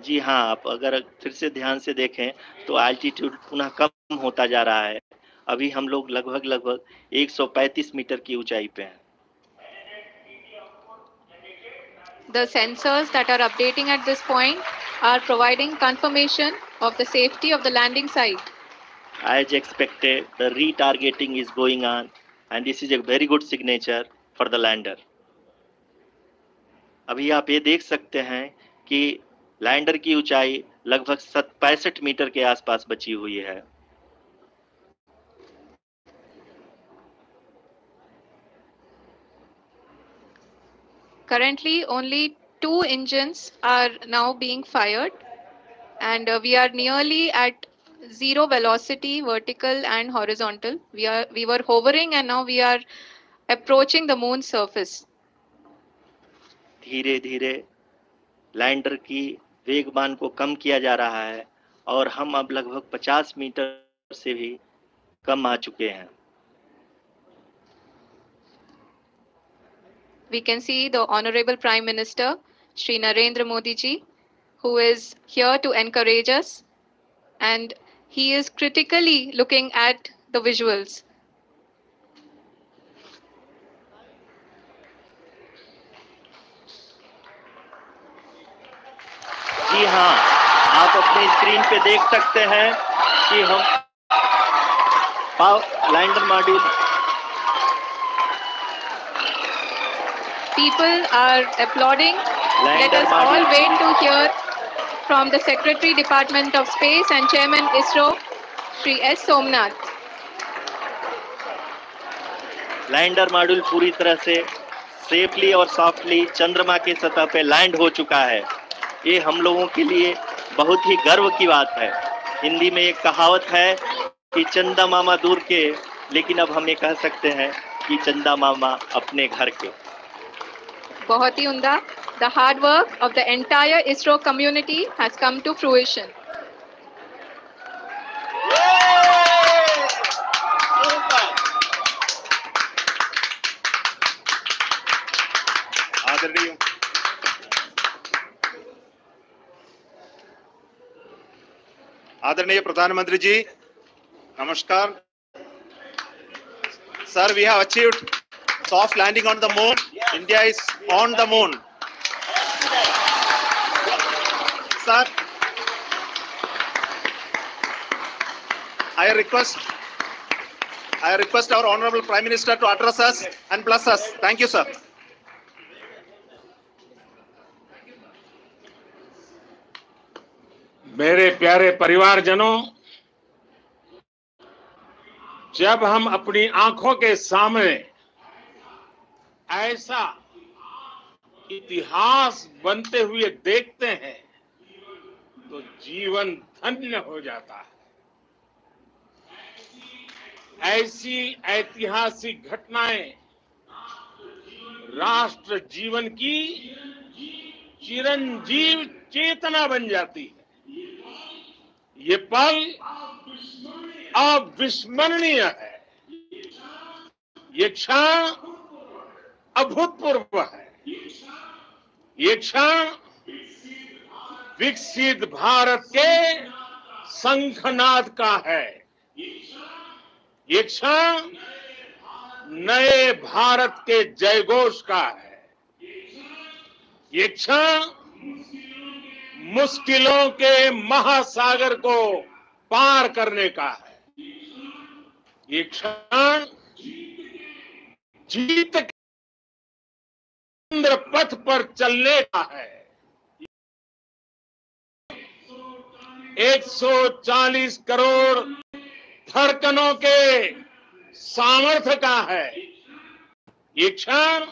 जी हाँ, आप अगर फिर से ध्यान से देखें तो एल्टीट्यूड पुनः कम होता जा रहा है। अभी हम लोग लगभग 135 मीटर की ऊंचाई पे हैं। The sensors that are updating at this point are providing confirmation of the safety of the landing site. As expected, the retargeting is going on, and this is a very good signature for the lander. अभी आप ये देख सकते हैं कि lander की ऊंचाई लगभग 65 मीटर के आसपास बची हुई है। Currently, only 2 engines are now being fired, and we are nearly at zero velocity, vertical and horizontal. We were hovering, and now we are approaching the moon's surface. धीरे धीरे लैंडर की वेगमान को कम किया जा रहा है और हम अब लगभग 50 मीटर से भी कम आ चुके हैं। We can see the Honorable Prime Minister, Shri Narendra Modi ji, who is here to encourage us, and he is critically looking at the visuals. जी हाँ, आप अपनी स्क्रीन पे देख सकते हैं कि हम lander module People are applauding. Let us all wait to hear from the Secretary Department of Space and Chairman ISRO, Shri S. Somnath. Lander module पूरी तरह से सेफली और सॉफ्टली चंद्रमा के सतह पे लैंड हो चुका है। ये हम लोगों के लिए बहुत ही गर्व की बात है। हिंदी में एक कहावत है कि चंदा मामा दूर के, लेकिन अब हम ये कह सकते हैं कि चंदा मामा अपने घर के। बहुत ही उम्दा. The hard work of the entire ISRO community has come to fruition. आदरणीय आदरणीय प्रधानमंत्री जी, नमस्कार. Sir, we have achieved soft landing on the moon. India is on the moon. Sir, I request our Honorable Prime Minister to address us and bless us. Thank you, sir. मेरे प्यारे परिवारजनों, जब हम अपनी आंखों के सामने ऐसा इतिहास बनते हुए देखते हैं तो जीवन धन्य हो जाता है। ऐसी ऐतिहासिक घटनाएं राष्ट्र जीवन की चिरंजीव चेतना बन जाती है। ये पल अविस्मरणीय है। ये क्षण अभूतपूर्व है। ये क्षण विकसित भारत के शंखनाद का है। ये क्षण नए भारत के जयघोष का है। ये क्षण मुश्किलों के महासागर को पार करने का है। ये क्षण जीत के इंद्र पथ पर चलने का है। 140 करोड़ धड़कनों के सामर्थ्य का है। ये क्षण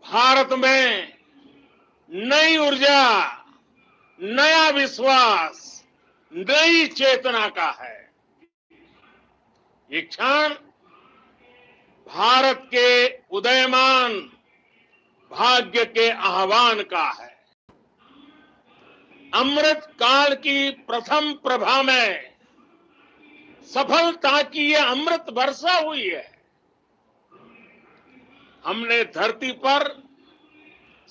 भारत में नई ऊर्जा, नया विश्वास, नई चेतना का है। ये क्षण भारत के उदयमान भाग्य के आह्वान का है। अमृत काल की प्रथम प्रभा में सफलता की ये अमृत वर्षा हुई है। हमने धरती पर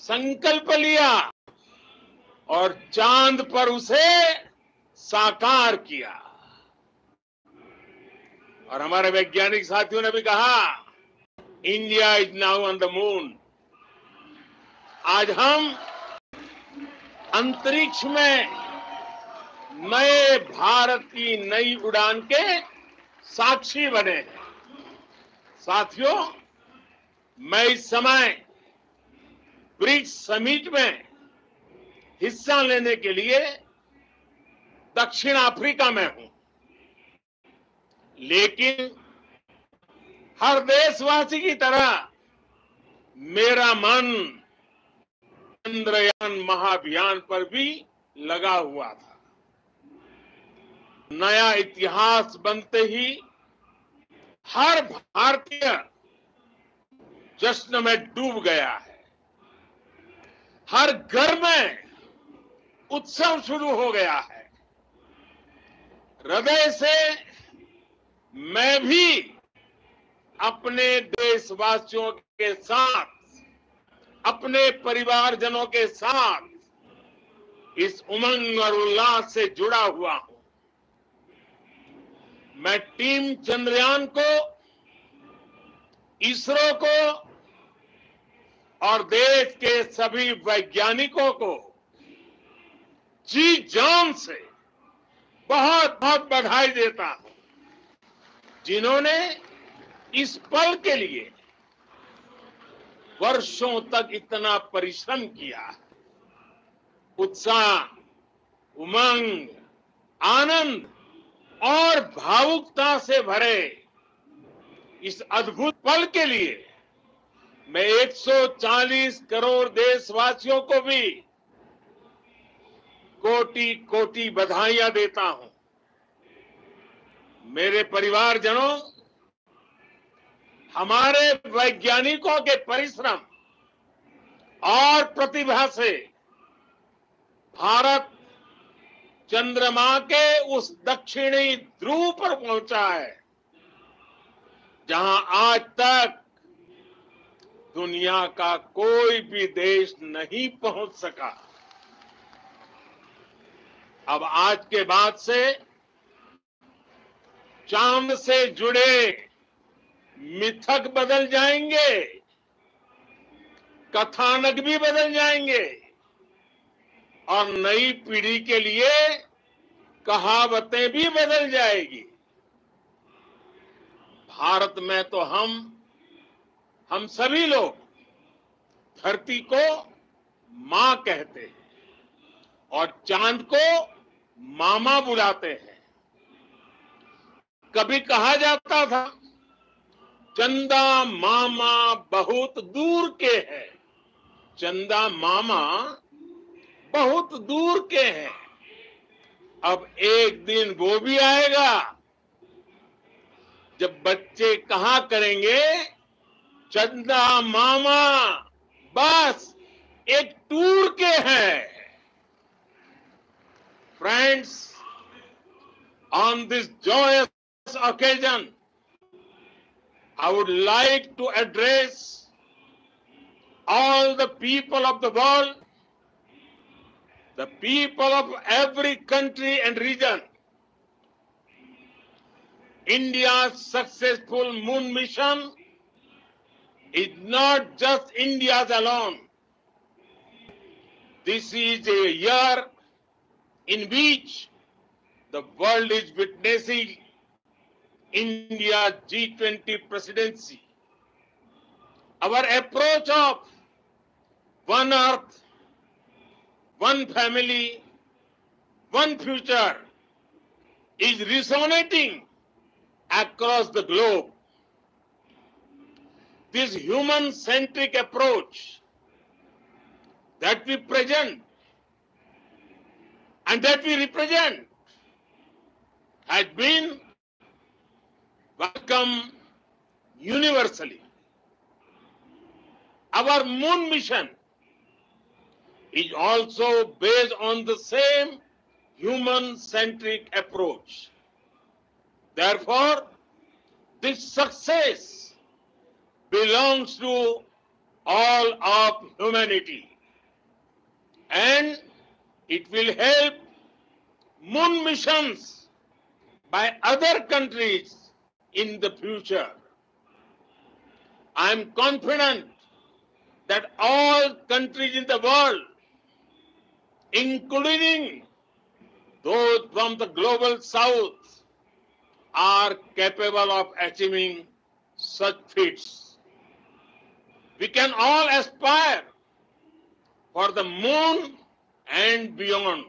संकल्प लिया और चांद पर उसे साकार किया। और हमारे वैज्ञानिक साथियों ने भी कहा, India is now on the moon. आज हम अंतरिक्ष में नए भारत की नई उड़ान के साक्षी बने हैं। साथियों, मैं इस समय ब्रिक्स समिट में हिस्सा लेने के लिए दक्षिण अफ्रीका में हूं, लेकिन हर देशवासी की तरह मेरा मन चंद्रयान महाअभियान पर भी लगा हुआ था। नया इतिहास बनते ही हर भारतीय जश्न में डूब गया है। हर घर में उत्सव शुरू हो गया है। हृदय से मैं भी अपने देशवासियों के साथ, अपने परिवारजनों के साथ इस उमंग और उल्लास से जुड़ा हुआ हूं। मैं टीम चंद्रयान को, इसरो को और देश के सभी वैज्ञानिकों को जी जान से बहुत बहुत बधाई देता हूं, जिन्होंने इस पल के लिए वर्षों तक इतना परिश्रम किया। उत्साह, उमंग, आनंद और भावुकता से भरे इस अद्भुत पल के लिए मैं 140 करोड़ देशवासियों को भी कोटि कोटि बधाइयां देता हूं। मेरे परिवारजनों, हमारे वैज्ञानिकों के परिश्रम और प्रतिभा से भारत चंद्रमा के उस दक्षिणी ध्रुव पर पहुंचा है, जहां आज तक दुनिया का कोई भी देश नहीं पहुंच सका। अब आज के बाद से चांद से जुड़े मिथक बदल जाएंगे, कथानक भी बदल जाएंगे और नई पीढ़ी के लिए कहावतें भी बदल जाएगी। भारत में तो हम सभी लोग धरती को मां कहते हैं और चांद को मामा बुलाते हैं। कभी कहा जाता था, चंदा मामा बहुत दूर के हैं। चंदा मामा बहुत दूर के हैं। अब एक दिन वो भी आएगा जब बच्चे कहा करेंगे, चंदा मामा बस एक टूर के हैं। Friends, on this joyous occasion, I would like to address all the people of the world, the people of every country and region. India's successful moon mission is not just India's alone. This is a year in which the world is witnessing India's G20 presidency. Our approach of one earth, one family, one future is resonating across the globe. This human-centric approach that we present and that we represent has been welcomed universally. our moon mission is also based on the same human-centric approach. Therefore, this success belongs to all of humanity, and it will help moon missions by other countries in the future. I am confident that all countries in the world, including those from the global south, are capable of achieving such feats. We can all aspire for the moon and beyond.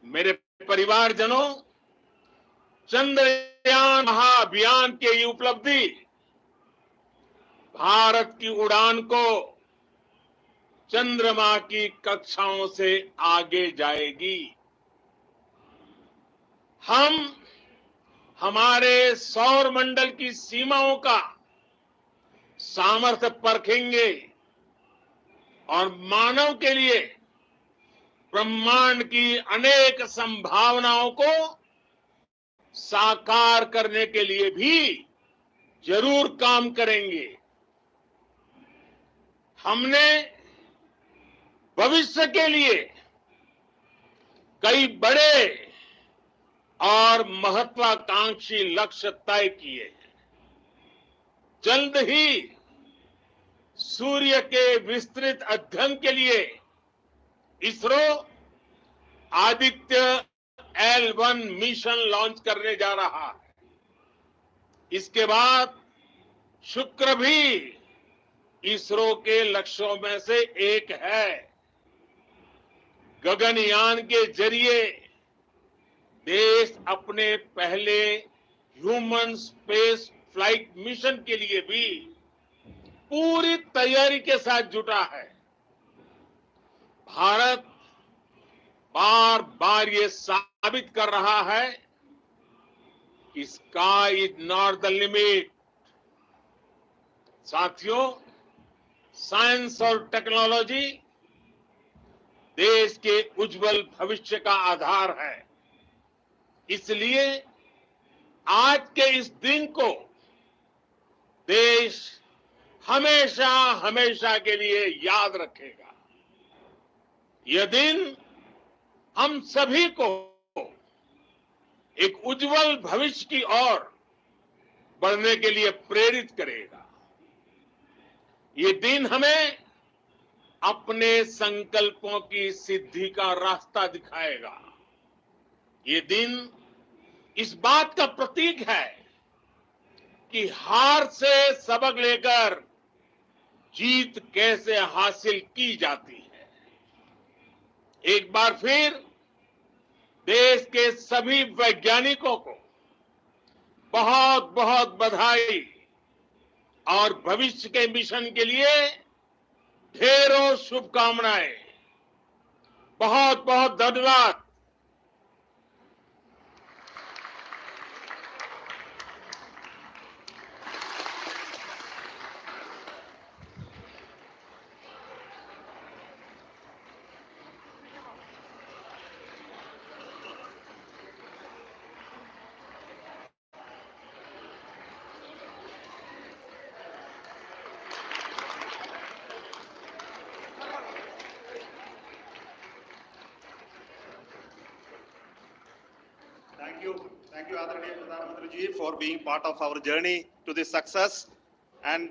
मेरे परिवारजनों, चंद्रयान महाअभियान की ये उपलब्धि भारत की उड़ान को चंद्रमा की कक्षाओं से आगे जाएगी। हम हमारे सौर मंडल की सीमाओं का सामर्थ्य परखेंगे और मानव के लिए ब्रह्मांड की अनेक संभावनाओं को साकार करने के लिए भी जरूर काम करेंगे। हमने भविष्य के लिए कई बड़े और महत्वाकांक्षी लक्ष्य तय किए हैं। जल्द ही सूर्य के विस्तृत अध्ययन के लिए ISRO Aditya L1 mission launch करने जा रहा है। इसके बाद शुक्र भी इसरो के लक्ष्यों में से एक है। गगनयान के जरिए देश अपने पहले ह्यूमन स्पेस फ्लाइट मिशन के लिए भी पूरी तैयारी के साथ जुटा है। भारत बार बार ये साबित कर रहा है कि sky is not the limit. साथियों, साइंस और टेक्नोलॉजी देश के उज्जवल भविष्य का आधार है। इसलिए आज के इस दिन को देश हमेशा हमेशा के लिए याद रखेगा। यह दिन हम सभी को एक उज्जवल भविष्य की ओर बढ़ने के लिए प्रेरित करेगा। ये दिन हमें अपने संकल्पों की सिद्धि का रास्ता दिखाएगा। ये दिन इस बात का प्रतीक है कि हार से सबक लेकर जीत कैसे हासिल की जाती है। एक बार फिर देश के सभी वैज्ञानिकों को बहुत बहुत बधाई और भविष्य के मिशन के लिए ढेरों शुभकामनाएं। बहुत बहुत धन्यवाद। Thank you, Adharaniya Pradhan Mantri ji, for being part of our journey to this success. And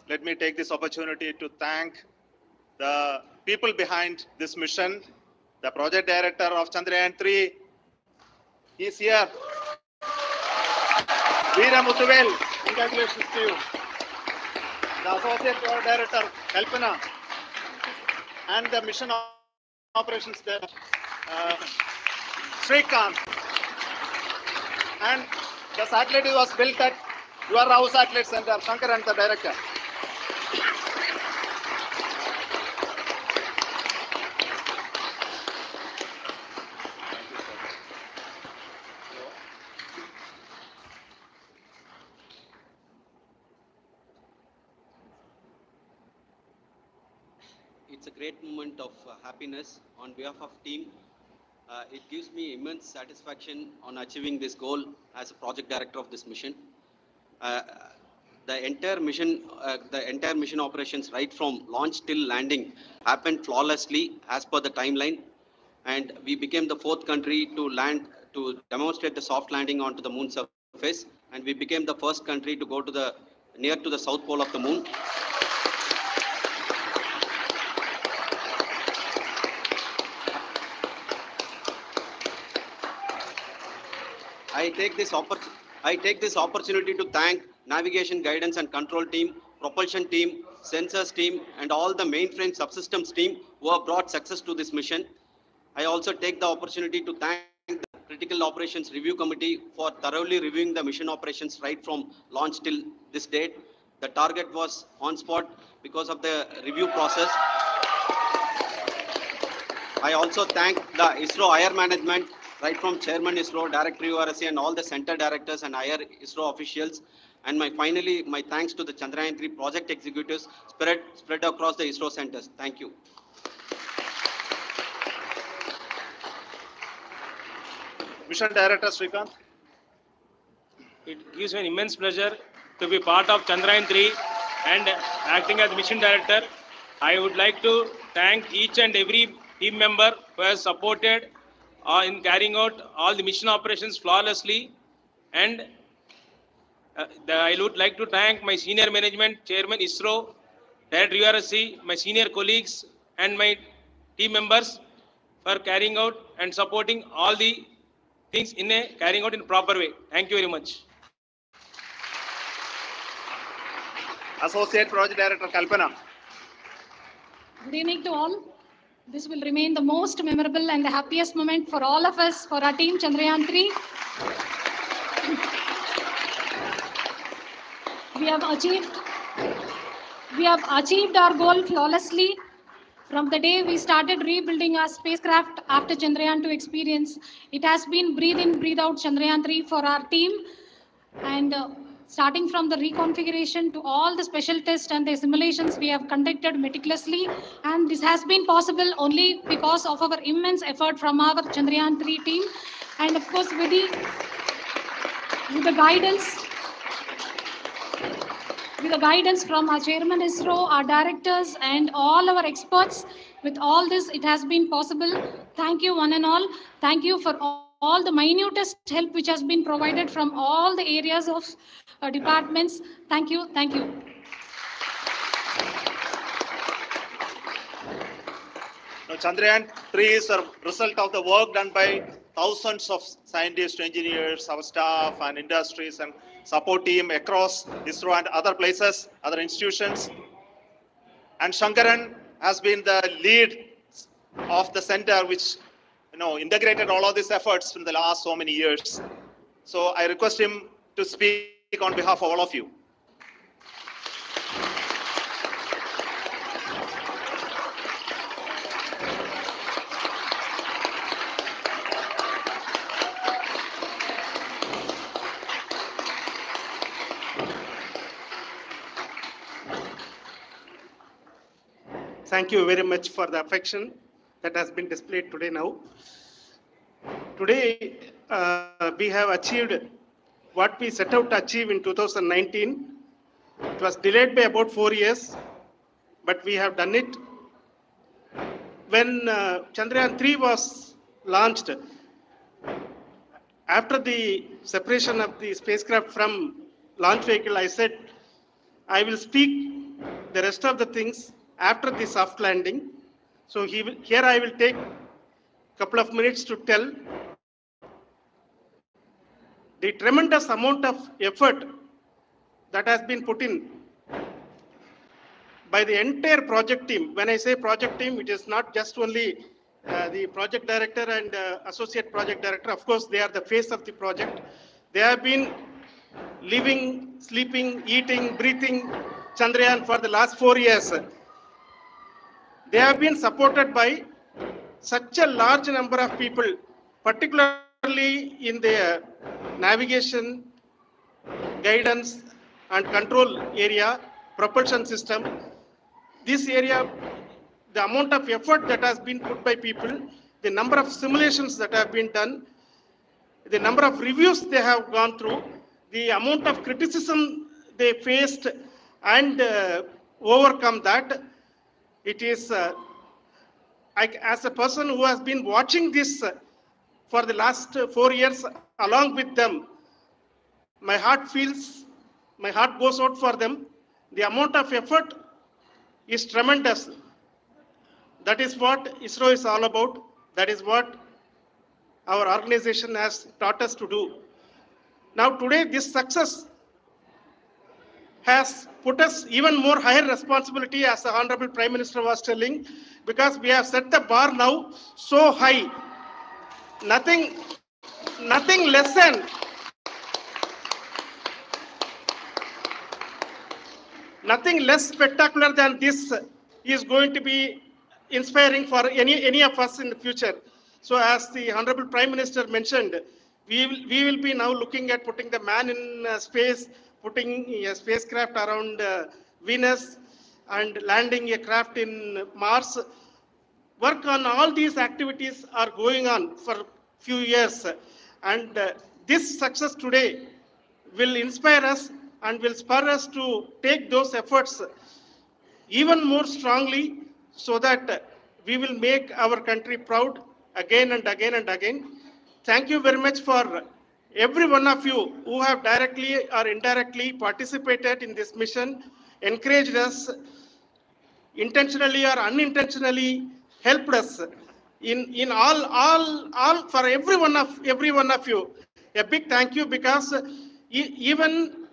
let me take this opportunity to thank the people behind this mission. The project director of Chandrayaan 3, he is here. Vikram, congratulations to you. The associate director, Kalpana, and the mission operations, Srikanth. And the satellite was built at your house satellite center, Shankar and the director. it's a great moment of happiness on behalf of team. It gives me immense satisfaction on achieving this goal as a project director of this mission. The entire mission operations, right from launch till landing, happened flawlessly as per the timeline, and we became the 4th country to land to demonstrate the soft landing onto the moon surface, and we became the first country to go to the near to the south pole of the moon. I take this opportunity to thank navigation, guidance and control team, propulsion team, sensors team, and all the mainframe subsystems team who have brought success to this mission. I also take the opportunity to thank the Critical Operations Review Committee for thoroughly reviewing the mission operations right from launch till this date. The target was on spot because of the review process. I also thank the ISRO higher management, right from Chairman ISRO, Director URSC, and all the center directors and higher ISRO officials. And finally, my thanks to the Chandrayaan 3 project executives spread across the ISRO centers. Thank you. Mission Director Srikanth. It gives me an immense pleasure to be part of Chandrayaan 3 and acting as Mission Director. I would like to thank each and every team member who has supported in carrying out all the mission operations flawlessly. And I would like to thank my senior management, Chairman ISRO, Director URSC, my senior colleagues and my team members for carrying out and supporting all the things carrying out in a proper way. Thank you very much. Associate Project Director Kalpana. Good evening to all. This will remain the most memorable and the happiest moment for all of us, for our team Chandrayaan 3. We have achieved our goal flawlessly. From the day we started rebuilding our spacecraft after Chandrayaan 2 experience, it has been breathe in, breathe out Chandrayaan 3 for our team. And starting from the reconfiguration to all the special tests and the simulations we have conducted meticulously. And this has been possible only because of our immense effort from our Chandrayaan 3 team. And of course, with the guidance from our Chairman ISRO, our directors, and all our experts. With all this, it has been possible. Thank you, one and all. Thank you for all the minutest help which has been provided from all the areas of departments. Thank you. Thank you. Now, Chandrayaan 3 is a result of the work done by thousands of scientists, engineers, our staff and industries and support team across ISRO and other places, other institutions. And Shankaran has been the lead of the center which integrated all of these efforts in the last so many years. So I request him to speak on behalf of all of you. Thank you very much for the affection that has been displayed today now. Today, we have achieved what we set out to achieve in 2019. It was delayed by about 4 years, but we have done it. When Chandrayaan 3 was launched, after the separation of the spacecraft from launch vehicle, I said, I will speak the rest of the things after the soft landing. So here I will take a couple of minutes to tell the tremendous amount of effort that has been put in by the entire project team. When I say project team, it is not just only the project director and associate project director. Of course, they are the face of the project. They have been living, sleeping, eating, breathing Chandrayaan for the last 4 years. They have been supported by such a large number of people, particularly in the navigation, guidance and control area, propulsion system. This area, the amount of effort that has been put by people, the number of simulations that have been done, the number of reviews they have gone through, the amount of criticism they faced and overcome that. It is, as a person who has been watching this for the last 4 years along with them, my heart goes out for them. The amount of effort is tremendous. That is what ISRO is all about. That is what our organization has taught us to do. Now today this success has put us even more higher responsibility, as the Honorable Prime Minister was telling, because we have set the bar now so high. Nothing less than nothing less spectacular than this is going to be inspiring for any of us in the future. So as the Honorable Prime Minister mentioned, we will be now looking at putting the man in space, putting a spacecraft around Venus and landing a craft in Mars. Work on all these activities are going on for few years, and this success today will inspire us and will spur us to take those efforts even more strongly, so that we will make our country proud again and again and again. Thank you very much for every one of you who have directly or indirectly participated in this mission, encouraged us, intentionally or unintentionally helped us in all for every one of you. A big thank you, because even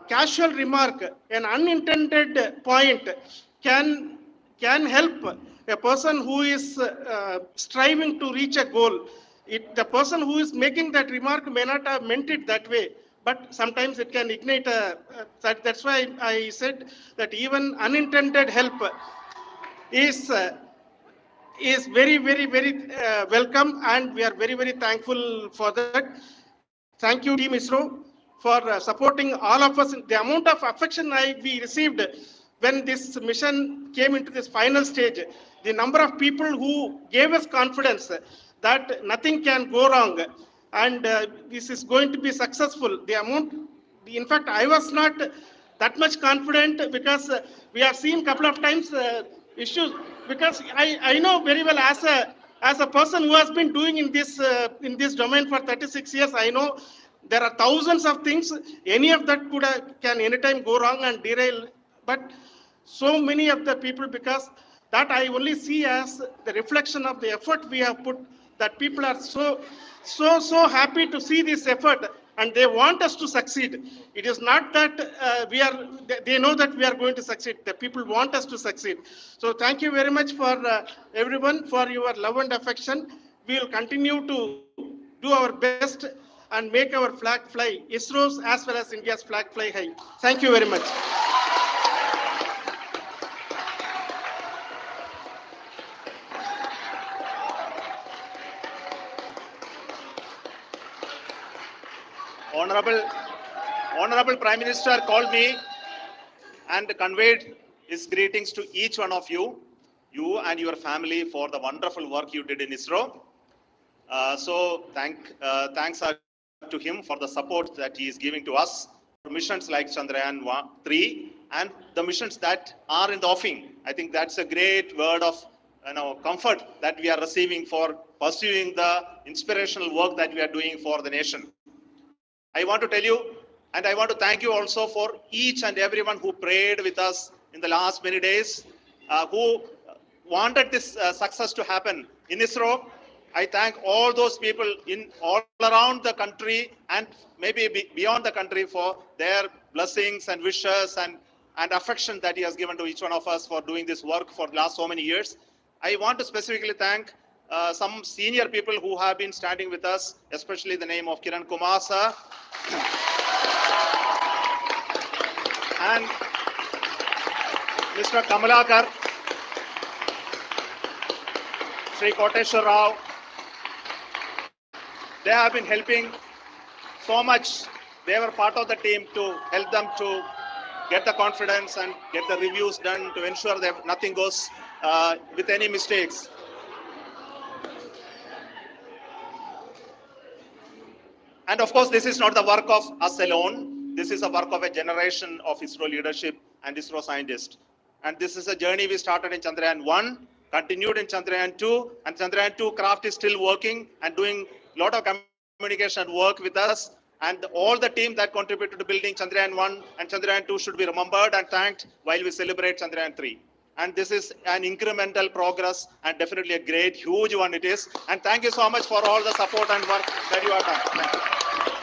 casual remark, an unintended point can help a person who is striving to reach a goal. The person who is making that remark may not have meant it that way, but sometimes it can ignite that's why I said that even unintended help is very, very, very welcome, and we are very, very thankful for that. Thank you, Team ISRO, for supporting all of us. The amount of affection we received when this mission came into this final stage, the number of people who gave us confidence that nothing can go wrong, and this is going to be successful. The amount, in fact, I was not that much confident, because we have seen a couple of times issues, because I know very well, as a person who has been doing in this domain for 36 years, I know there are thousands of things. Any of that can anytime go wrong and derail. But so many of the people, because that I only see as the reflection of the effort we have put, that people are so happy to see this effort, and they want us to succeed. It is not that they know that we are going to succeed. The people want us to succeed. So thank you very much for everyone, for your love and affection. We will continue to do our best and make our flag fly, ISRO's as well as India's flag fly high. Thank you very much. Honorable Prime Minister called me and conveyed his greetings to each one of you and your family, for the wonderful work you did in ISRO. So thanks to him for the support that he is giving to us for missions like Chandrayaan 3 and the missions that are in the offing. I think that's a great word of comfort that we are receiving for pursuing the inspirational work that we are doing for the nation. I want to tell you, and I want to thank you also for each and everyone who prayed with us in the last many days, who wanted this success to happen in ISRO. I thank all those people in all around the country and maybe beyond the country for their blessings and wishes and affection that he has given to each one of us for doing this work for the last so many years. I want to specifically thank some senior people who have been standing with us, especially the name of Kiran Kumar sir and Mr. Kamalakar, Sri Koteshwar Rao. They have been helping so much. They were part of the team to help them to get the confidence and get the reviews done to ensure that nothing goes with any mistakes. And of course, this is not the work of us alone. This is a work of a generation of ISRO leadership and ISRO scientists. And this is a journey we started in Chandrayaan 1, continued in Chandrayaan 2, and Chandrayaan 2 craft is still working and doing a lot of communication work with us. And all the team that contributed to building Chandrayaan 1 and Chandrayaan 2 should be remembered and thanked while we celebrate Chandrayaan 3. And this is an incremental progress and definitely a great, huge one it is. And thank you so much for all the support and work that you have done. Thank you.